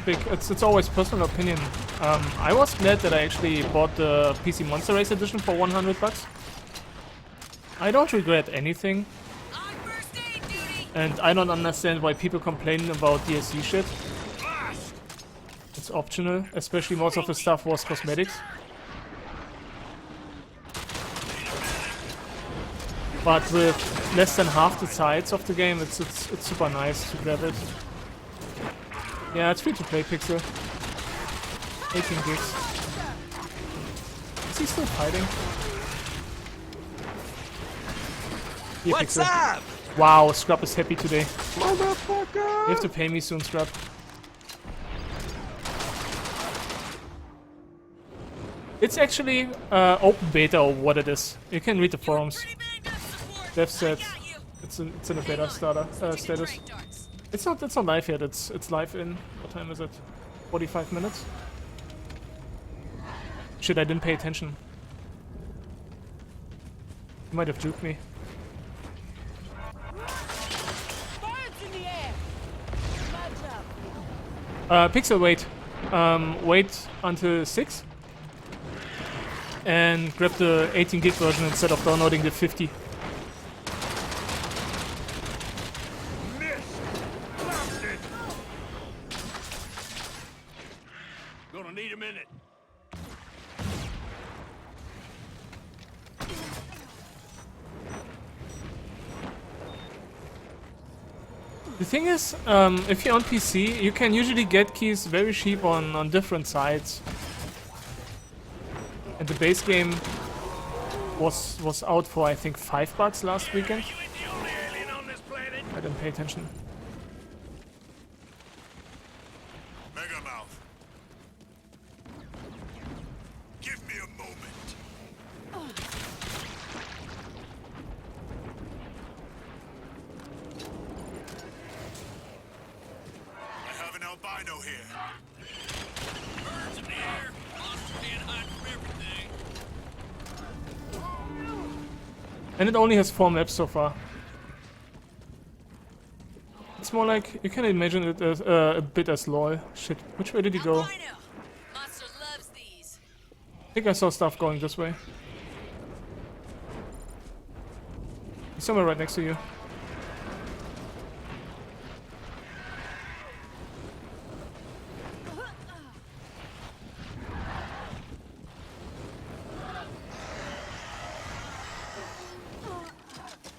big. It's always personal opinion. I was glad that I actually bought the PC Monster Race edition for 100 bucks. I don't regret anything, On first aid duty! and I don't understand why people complain about DLC shit. Blast. It's optional, especially most of the stuff was cosmetics. But with less than half the size of the game, it's super nice to grab it. Yeah, it's free to play, Pixel. 18 gigs. Is he still fighting? Here, What's Pixel. up? Wow, Scrub is happy today. You have to pay me soon, Scrub. It's actually open beta or what it is. You can read the forums. Pretty banged up support. Dev said I got you. it's in a beta starter status. Great darts. It's not live yet. It's live in, what time is it? 45 minutes. Shit, I didn't pay attention. You might have juked me. Birds in the air! Smudge up. Pixel, wait. Wait until 6. And grab the 18 gig version instead of downloading the 50. Blasted. Gonna need a minute. The thing is, if you're on PC, you can usually get keys very cheap on different sites. And the base game was out for, I think, $5 last weekend. You ain't the only alien on this planet. I didn't pay attention. Megamouth. Give me a moment. I have an albino here. Birds in the air. Monster can't hide from everything. And it only has 4 maps so far. It's more like, you can imagine it as a bit as LOL. Shit, which way did he go? Albino. Monster loves these. I think I saw stuff going this way. He's somewhere right next to you.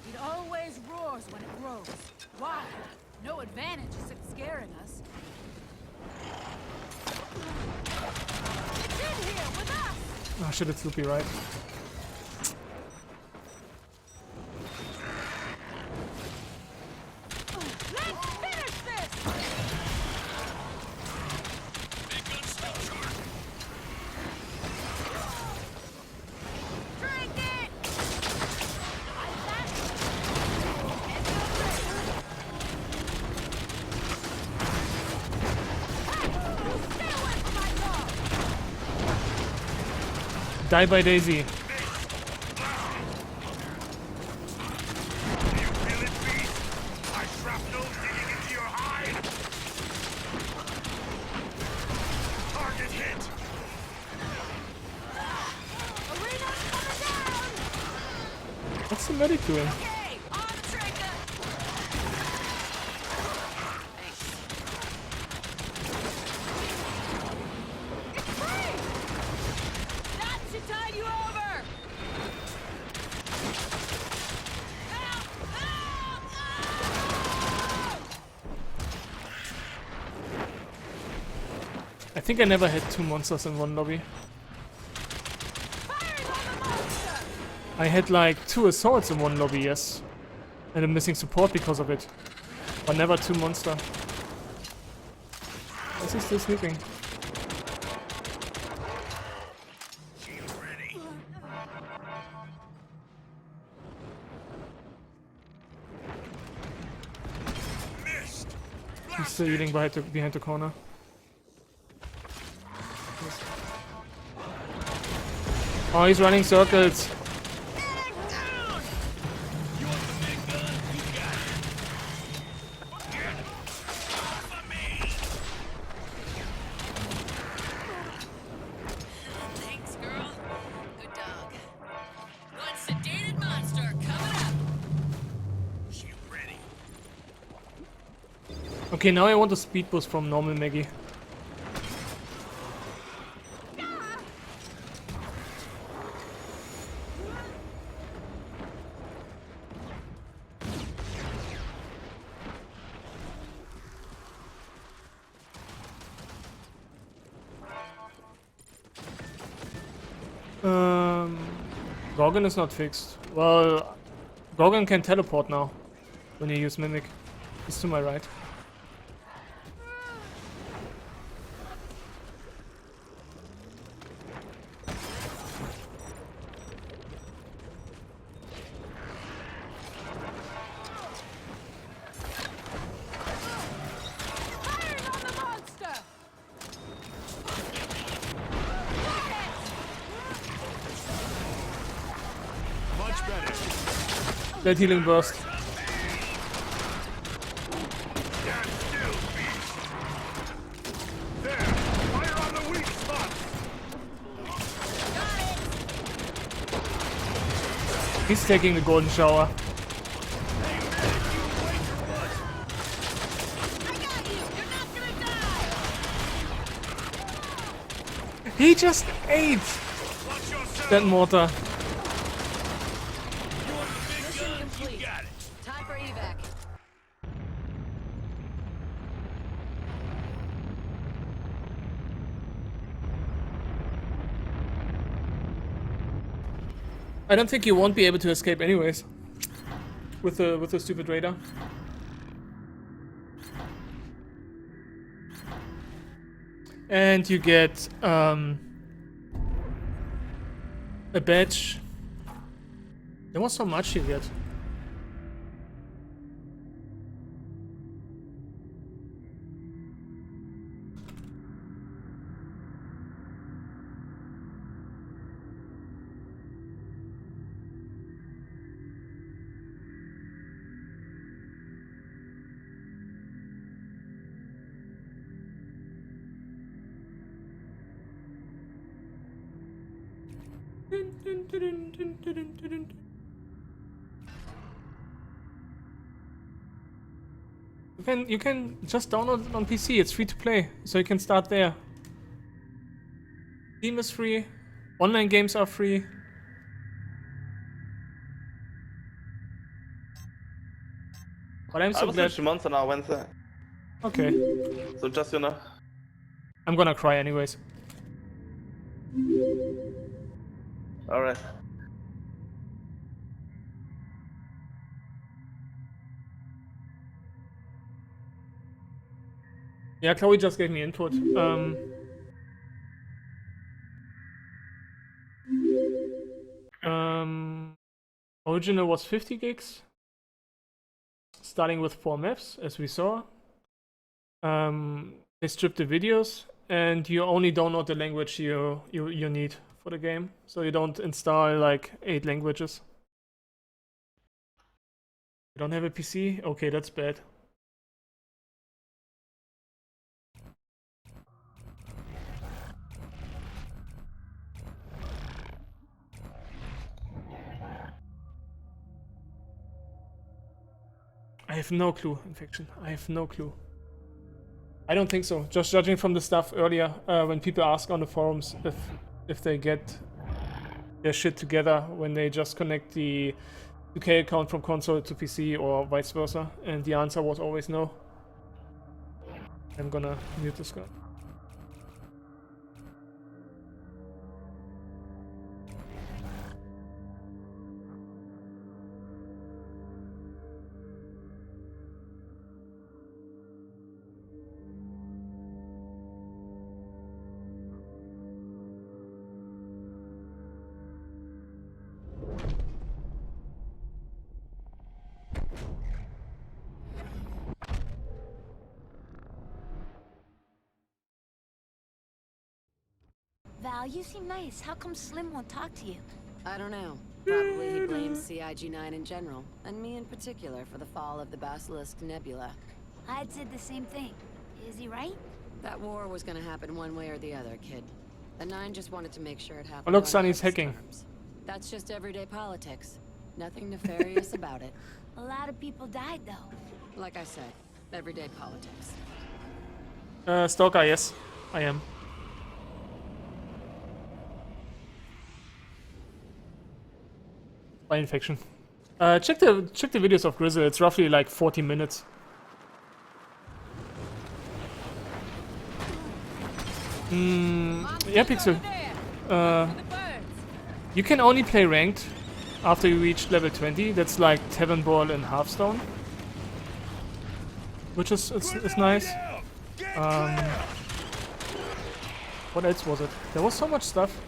It always roars when it grows. Why? No advantage except scaring us. It's in here with us! Oh shit, it's Loopy, right? Let's finish this! Big gun's still charging. Die by Daisy. You feel it, beast? My shrapnel digging into your hide. Target hit. Arena's coming down! What's the medic doing? Okay, on the trigger! It's free! That should tide you over! Help! Help! I think I never had 2 monsters in one lobby. Firing on the monster! I had like 2 assaults in one lobby, yes. And I'm missing support because of it. But never 2 monster. Is he still sleeping? Missed. He's still eating behind the corner. Oh, he's running circles. Thanks, girl. Good dog. One sedated monster coming up! Shield ready. Okay, now I want a speed boost from normal Maggie. Gorgon is not fixed. Well, Gorgon can teleport now when you use Mimic. He's to my right. Firing on the monster! Much better. Dead healing burst. Stand still, beast. There. Fire on the weak spot. He's taking the golden shower. I got you! You're not gonna die! He just ate Watch yourself. that mortar. Mission complete. Got it. Time for evac. I don't think you won't be able to escape anyways. With the stupid radar. And you get a badge. There was so much you get. You can just download it on PC. It's free to play, so you can start there. Steam is free. Online games are free. But I'm I so will glad. switch to Monster now Wednesday. Okay, So just, you know. I'm gonna cry anyways. Alright. Yeah, Chloe just gave me input. Original was 50 gigs, starting with 4 maps, as we saw. They stripped the videos, and you only download the language you need for the game, so you don't install like 8 languages. You don't have a PC? Okay, that's bad. I have no clue, Infection. I have no clue. I don't think so. Just judging from the stuff earlier, when people ask on the forums if they get their shit together when they just connect the UK account from console to PC or vice versa, and the answer was always no. I'm gonna mute this guy. Val, you seem nice. How come Slim won't talk to you? I don't know. Probably he blames CIG-9 in general, and me in particular, for the fall of the Basilisk Nebula. I'd said the same thing. Is he right? That war was gonna happen one way or the other, kid. The 9 just wanted to make sure it happened. Oh, look, on Sonny's Earth's hacking. terms. That's just everyday politics. Nothing nefarious about it. A lot of people died, though. Like I said, everyday politics. Stalker, yes, I am. By Infection. Check the videos of Grizzle. It's roughly like 40 minutes. Yeah, Pixel. You can only play ranked after you reach level 20. That's like Tavern Brawl and Hearthstone, which is it's nice. What else was it? There was so much stuff.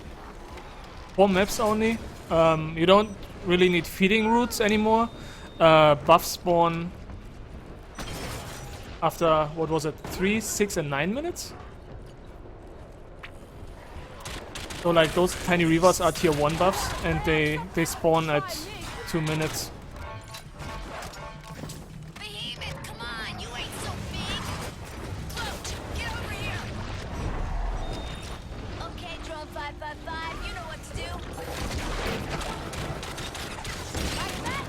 4 maps only. You don't really need feeding routes anymore. Buff spawn after, what was it, 3, 6 and 9 minutes? So like those tiny reavers are tier 1 buffs and they spawn at 2 minutes. Behemoth, come on, you ain't so big. Float, get over here. Okay, Drone 555, you know what to do. Like that.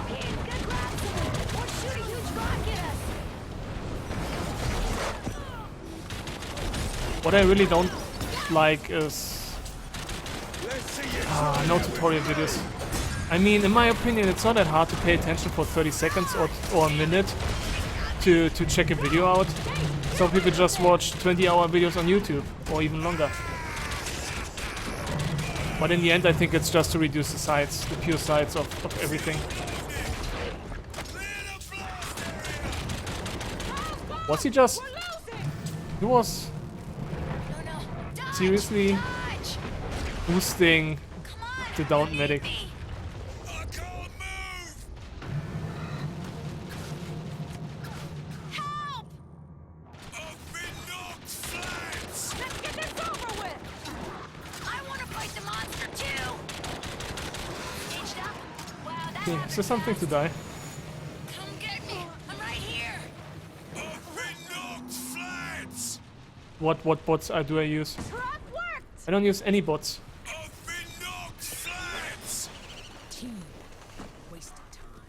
Okay, it's gonna grab someone or shoot a huge rock at us. What I really don't like is no tutorial videos. I mean, in my opinion, it's not that hard to pay attention for 30 seconds or a minute to check a video out. Some people just watch 20-hour videos on YouTube or even longer. But in the end, I think it's just to reduce the size, the pure size of everything. Was he just... He was... seriously boosting the downed medic. Help! I've been knocked flat! Let's get this over with! I want to fight the monster too! Staged up? Wow, that Okay, is there something to die? Come get me! I'm right here! I've been knocked flat! What bots do I use? Trap worked! I don't use any bots. I've been knocked flat! Wasted time.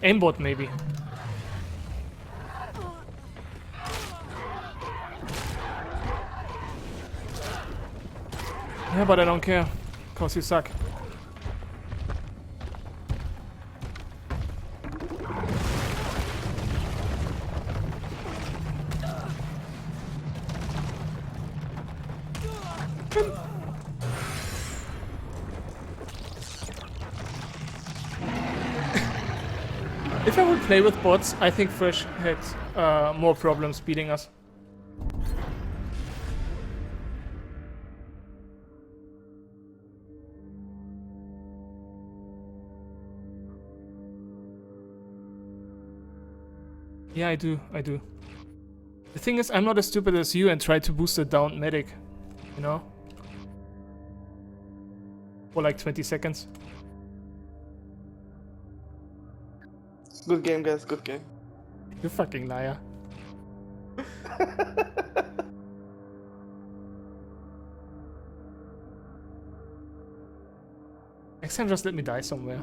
Aimbot maybe. Yeah, but I don't care, cause you suck. If I would play with bots, I think Fresh had more problems beating us. Yeah, I do. The thing is, I'm not as stupid as you and try to boost a downed medic, you know? For like 20 seconds. Good game, guys. Good game. You fucking liar. Next time just let me die somewhere.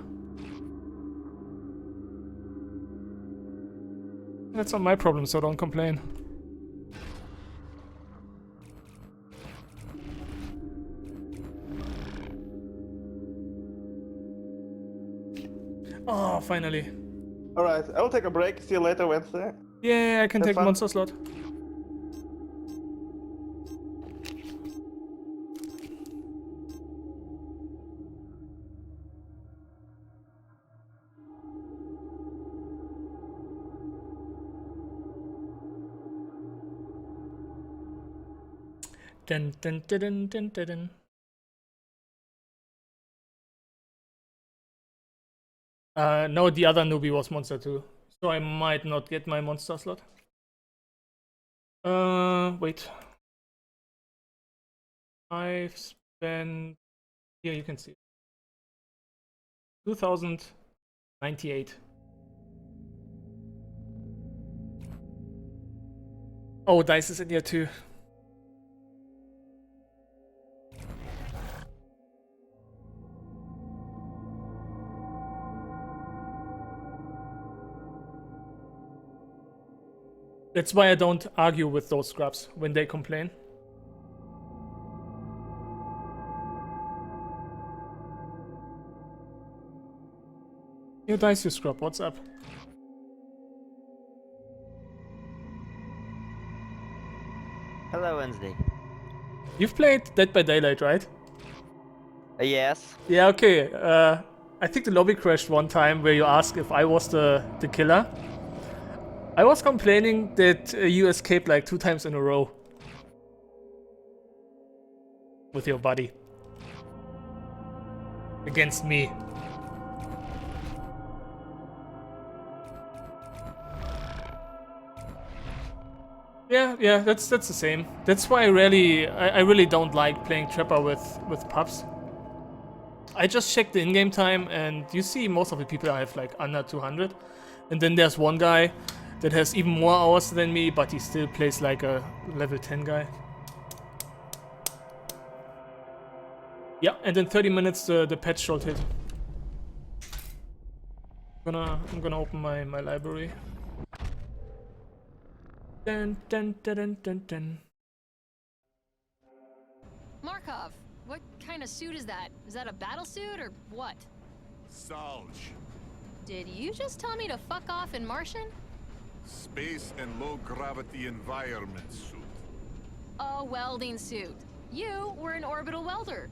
That's not my problem, so don't complain. Oh, finally. Alright, I will take a break. See you later Wednesday. Yeah, I can Have take fun. monster slot. Dun dun dun dun dun dun dun. No, the other newbie was monster too, so I might not get my monster slot. Wait. I've spent, here you can see, 2,098. Oh, dice is in here too. That's why I don't argue with those scrubs when they complain. You dice, you scrub, what's up? Hello, Wednesday. You've played Dead by Daylight, right? Yes. Yeah, okay. I think the lobby crashed one time where you asked if I was the killer. I was complaining that you escaped like 2 times in a row. With your buddy. Against me. Yeah, that's the same. That's why I really don't like playing Trapper with pups. I just checked the in-game time and you see most of the people have like under 200. And then there's one guy that has even more hours than me, but he still plays like a level 10 guy. Yeah, and in 30 minutes the patch should hit. I'm gonna open my library. Dun dun dun dun dun dun. Markov, what kind of suit is that? Is that a battle suit or what? Salge. Did you just tell me to fuck off in Martian? Space and low-gravity environment suit. A welding suit. You were an orbital welder.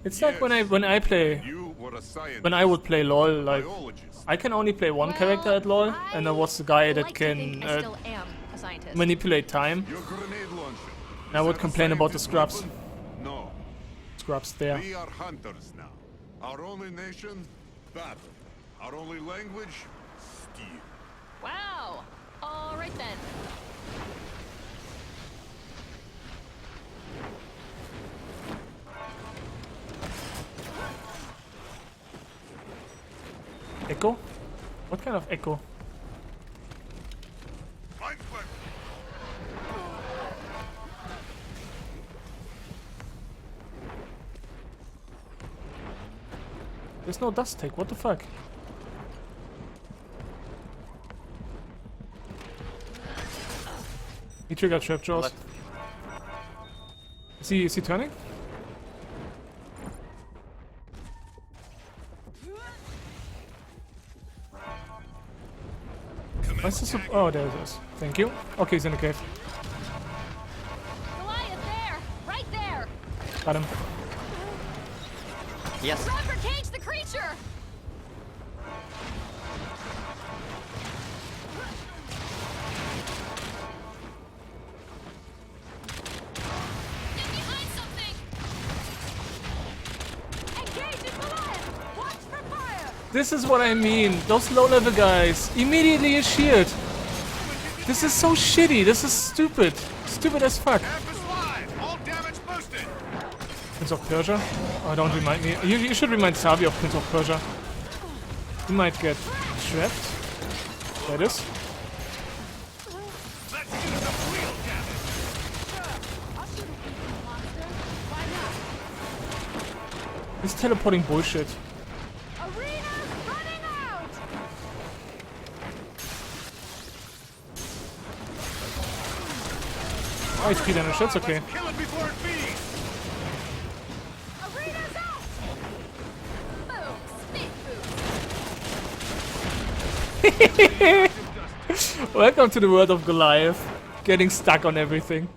It's like when I play, You were a scientist. when I would play LOL, like biologist. I can only play one Well, character at LOL, and there was the guy that like to can think I still am a scientist. manipulate time. Your grenade launcher. And I would complain about the scrubs. Weapon? No. Scrubs there. We are hunters now. Our only nation, battle. Our only language, steel. Wow. All right then. Echo? What kind of echo? Mind flip. There's no dust take, what the fuck? He triggered trap jaws. Is he turning? What's this? Oh, there it is. Thank you. Okay, he's in the cave. Goliath there! Right there! Got him. Yes. Roger, cage the creature! Get behind something! Engage the Goliath! Watch for fire! This is what I mean. Those low-level guys. Immediately a shield. This is so shitty. This is stupid. Stupid as fuck. All damage boosted. Prince of Persia? Oh, don't remind me. You should remind Savi of Prince of Persia. He might get trapped. There it is. He's teleporting bullshit. Oh, HP damage, that's okay. Kill it before it feeds. Welcome to the world of Goliath. Getting stuck on everything.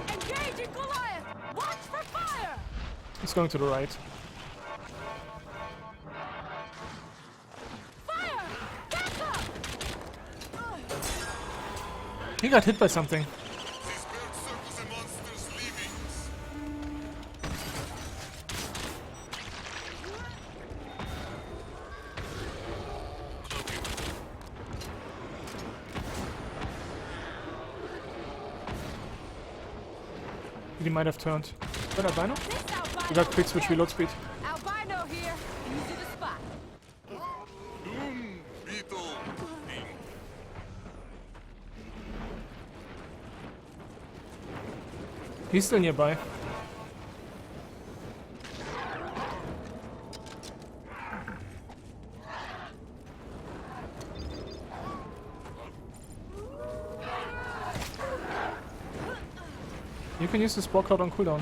Engaging Goliath! Watch for fire! He's going to the right. Fire! Back up! He got hit by something. He might have turned. What, albino? We got quick switch reload speed. Albino here. Use the spot. Doom beetle. He's still nearby. You can use the Spore Cloud on cooldown.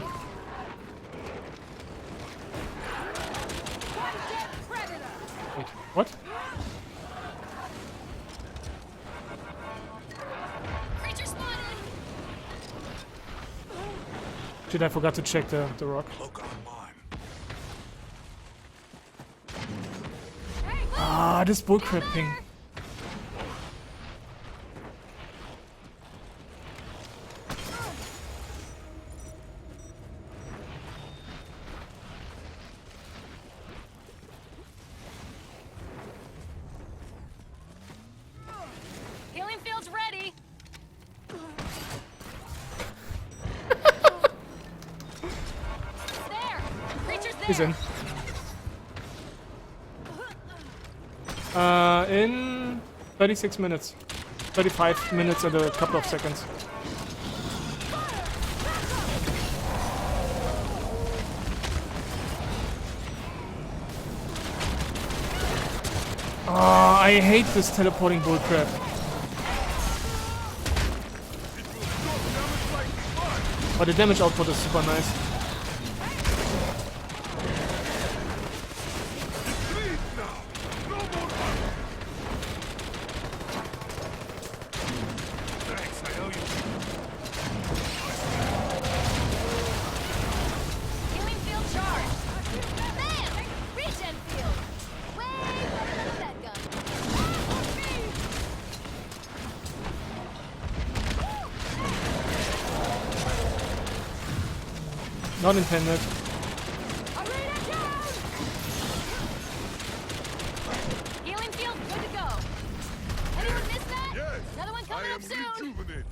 Wait, what? Creature spotted! Shit, I forgot to check the rock. Ah, this bullcrap ping. Healing field's ready. There! Creature's there! He's in. In 36 minutes. 35 minutes and a couple of seconds. Oh, I hate this teleporting bullcrap. Oh, the damage output is super nice. Healing field charged. Bam! Regen field. Way better than that gun. Not intended. Healing field good to go. Anyone miss that? Yes. Another one coming up soon. Rejuvenate.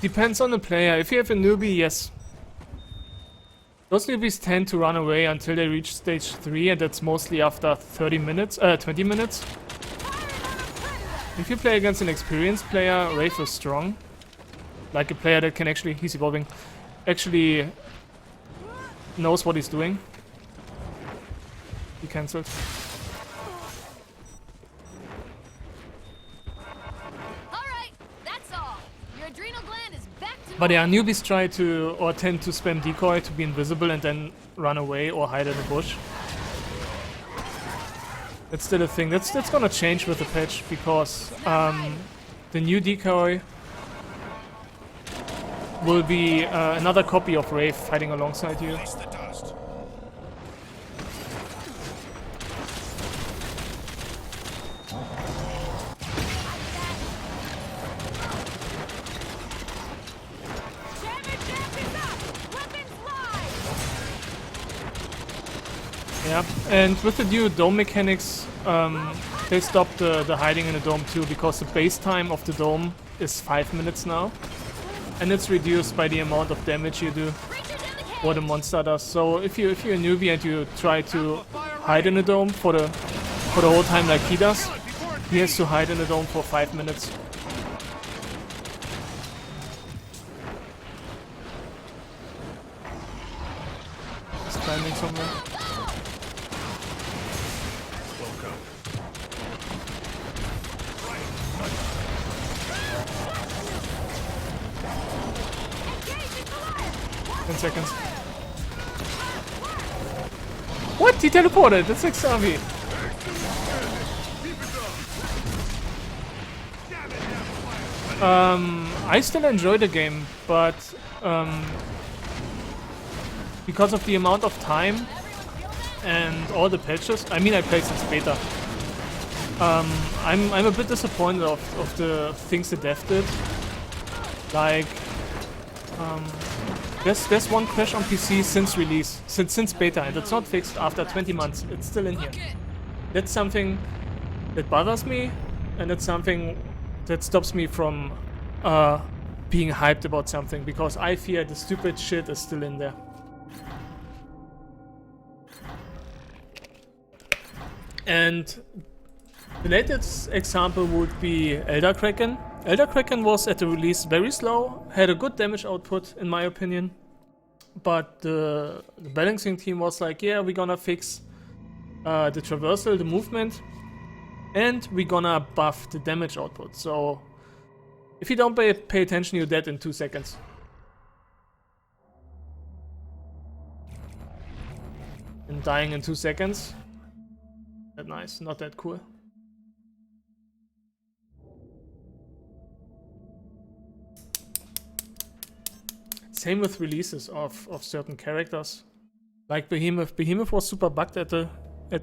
Depends on the player. If you have a newbie, yes. Those newbies tend to run away until they reach stage 3, and that's mostly after 20 minutes. If you play against an experienced player, Wraith is strong. Like a player that can actually, he's evolving, actually knows what he's doing. He cancelled. Alright, that's all. Your adrenal gland is back to But yeah, newbies try to, or tend to spam decoy to be invisible and then run away or hide in a bush. That's still a thing. That's gonna change with the patch because the new decoy will be another copy of Wraith fighting alongside you. Yeah, and with the new dome mechanics, they stopped the hiding in the dome too, because the base time of the dome is 5 minutes now. And it's reduced by the amount of damage you do, what the monster does. So if you're a newbie and you try to hide in the dome for the whole time like he does, he has to hide in the dome for 5 minutes. He's climbing somewhere. Welcome. 10 seconds. What? He teleported! That's like Savi. I still enjoy the game, but because of the amount of time and all the patches, I mean I played since beta. I'm a bit disappointed of the things the dev did. Like there's one crash on PC since release, since beta, and it's not fixed after 20 months. It's still in here. That's something that bothers me, and it's something that stops me from being hyped about something, because I fear the stupid shit is still in there. And the latest example would be Elder Kraken. Elder Kraken was at the release very slow, had a good damage output in my opinion, but the balancing team was like, yeah, we're gonna fix the traversal, the movement, and we're gonna buff the damage output. So if you don't pay attention, you're dead in 2 seconds. And dying in 2 seconds, that nice, not that cool. Same with releases of certain characters. Like Behemoth. Behemoth was super bugged at the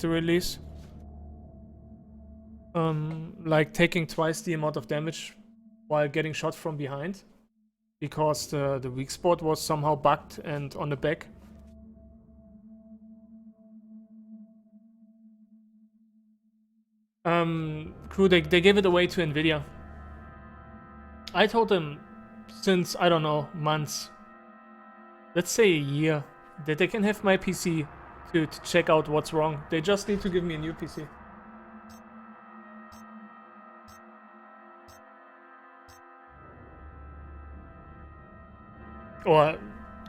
release. Like taking twice the amount of damage while getting shot from behind, because the weak spot was somehow bugged and on the back. Crew, they gave it away to Nvidia. I told them since, I don't know, months, let's say a year, that they can have my PC to check out what's wrong. They just need to give me a new PC. Or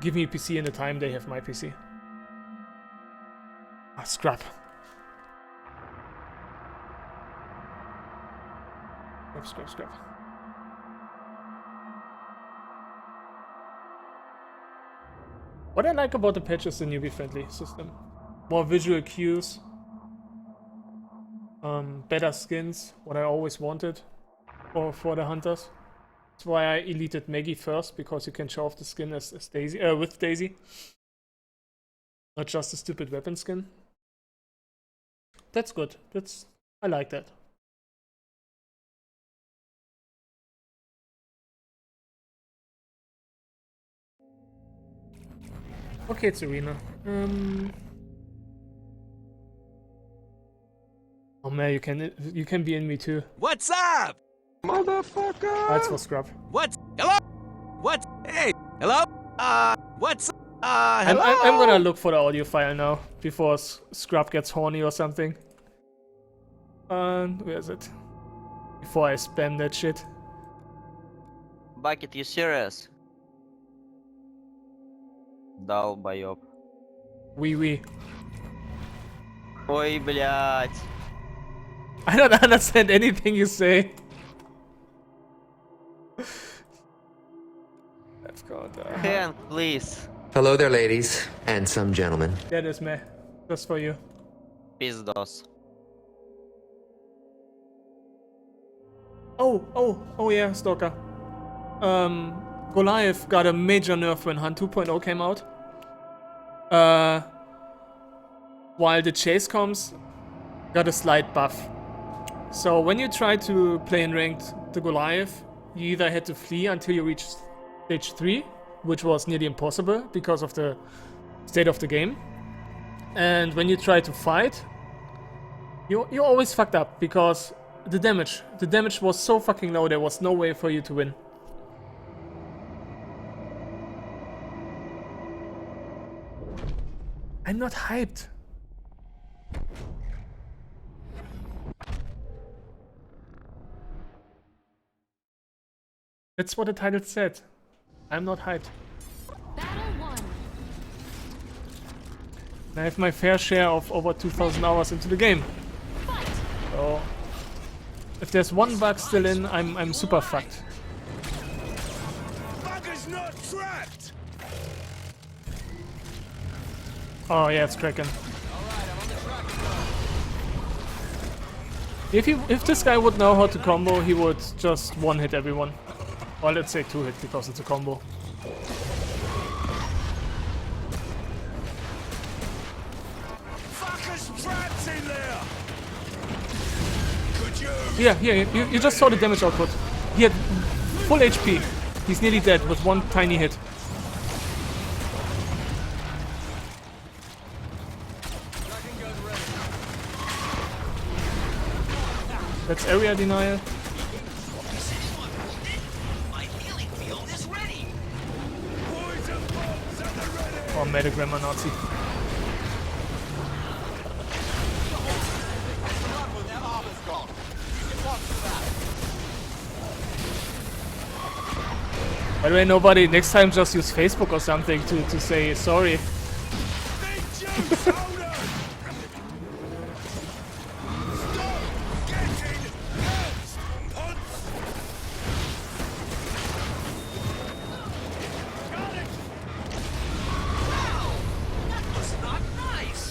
give me a PC in the time they have my PC. Ah, scrap. Scrap. What I like about the patch is the newbie-friendly system. More visual cues. Better skins, what I always wanted for the hunters. That's why I elited Maggie first, because you can show off the skin as Daisy, with Daisy. Not just a stupid weapon skin. That's good. I like that. Okay, it's Arena. Oh man, you can be in me too. What's up? Motherfucker! That's for scrub. What? Hello? What? Hey! Hello? What's hello? I'm gonna look for the audio file now before scrub gets horny or something. Where is it? Before I spam that shit. Bucket, you serious? Долбоёб. Oui. Ой, блядь. I don't understand anything you say. I've got Hank, please. Hello there, ladies and some gentlemen. That is me. Just for you. Пиздос. Oh yeah, Stalker. Goliath got a major nerf when Hunt 2.0 came out. While the Chase comms got a slight buff. So when you try to play in ranked the Goliath, you either had to flee until you reached stage 3, which was nearly impossible because of the state of the game, And when you try to fight, you always fucked up because the damage was so fucking low. There was no way for you to win. I'm not hyped. That's what the title said. I'm not hyped. I have my fair share of over 2,000 hours into the game. So if there's one bug still in, I'm super fucked. Bugger's not trapped! Oh yeah, it's Kraken. If this guy would know how to combo, he would just one hit everyone. Or let's say 2 hit because it's a combo. Fuckers trapped in there! Could you? Yeah, you just saw the damage output. He had full HP. He's nearly dead with one tiny hit. That's area denial. Or Metagrammer Nazi. By the way, nobody next time just use Facebook or something to say sorry.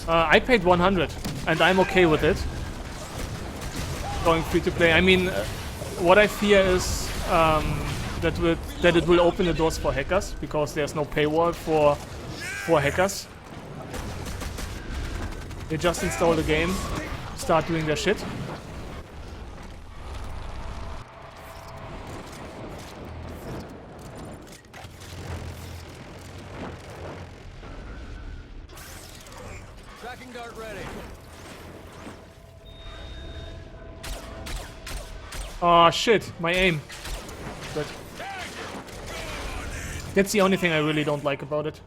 I paid 100 and I'm okay with it. Going free to play. I mean, what I fear is that it will open the doors for hackers because there's no paywall for hackers. They just install the game, start doing their shit. Tracking dart ready. Oh shit, my aim. But that's the only thing I really don't like about it.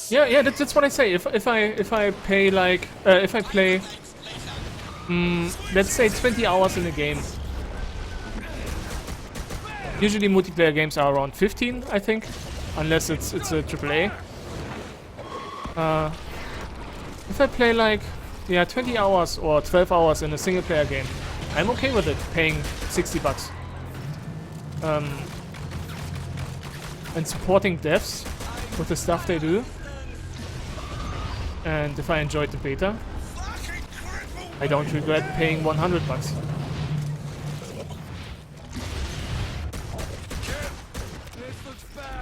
Yeah, that's what I say. If I pay like if I play let's say 20 hours in a game. Usually multiplayer games are around 15, I think, unless it's a AAA. If I play like 20 hours or 12 hours in a single player game, I'm okay with it, paying $60. And supporting devs with the stuff they do. And if I enjoyed the beta, I don't regret paying $100.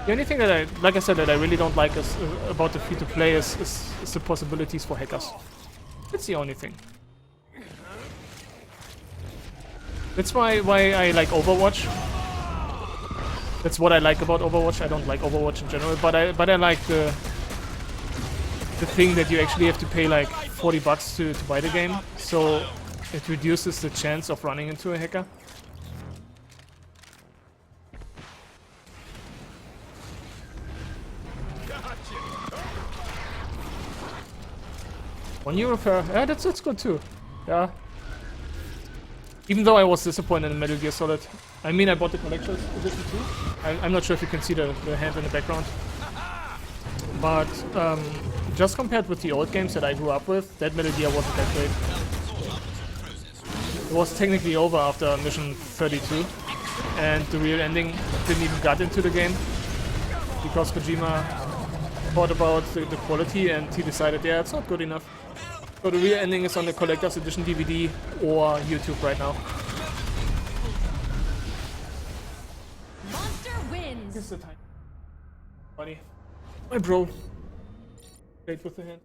The only thing that like I said, that I really don't like is, about the free-to-play is the possibilities for hackers. That's the only thing. That's why I like Overwatch. That's what I like about Overwatch. I don't like Overwatch in general, but I like the thing that you actually have to pay like $40 to buy the game, so it reduces the chance of running into a hacker. €1 per... Yeah, that's good too. Yeah. Even though I was disappointed in Metal Gear Solid. I mean, I bought the collector's edition too. I'm not sure if you can see the hand in the background. But just compared with the old games that I grew up with, that Metal Gear wasn't that great. It was technically over after mission 32. And the real ending didn't even get into the game. Because Kojima thought about the quality and he decided, yeah, it's not good enough. So the real ending is on the collector's edition DVD or YouTube right now. Monster wins. Here's the time. Buddy. My bro. Played with the hand.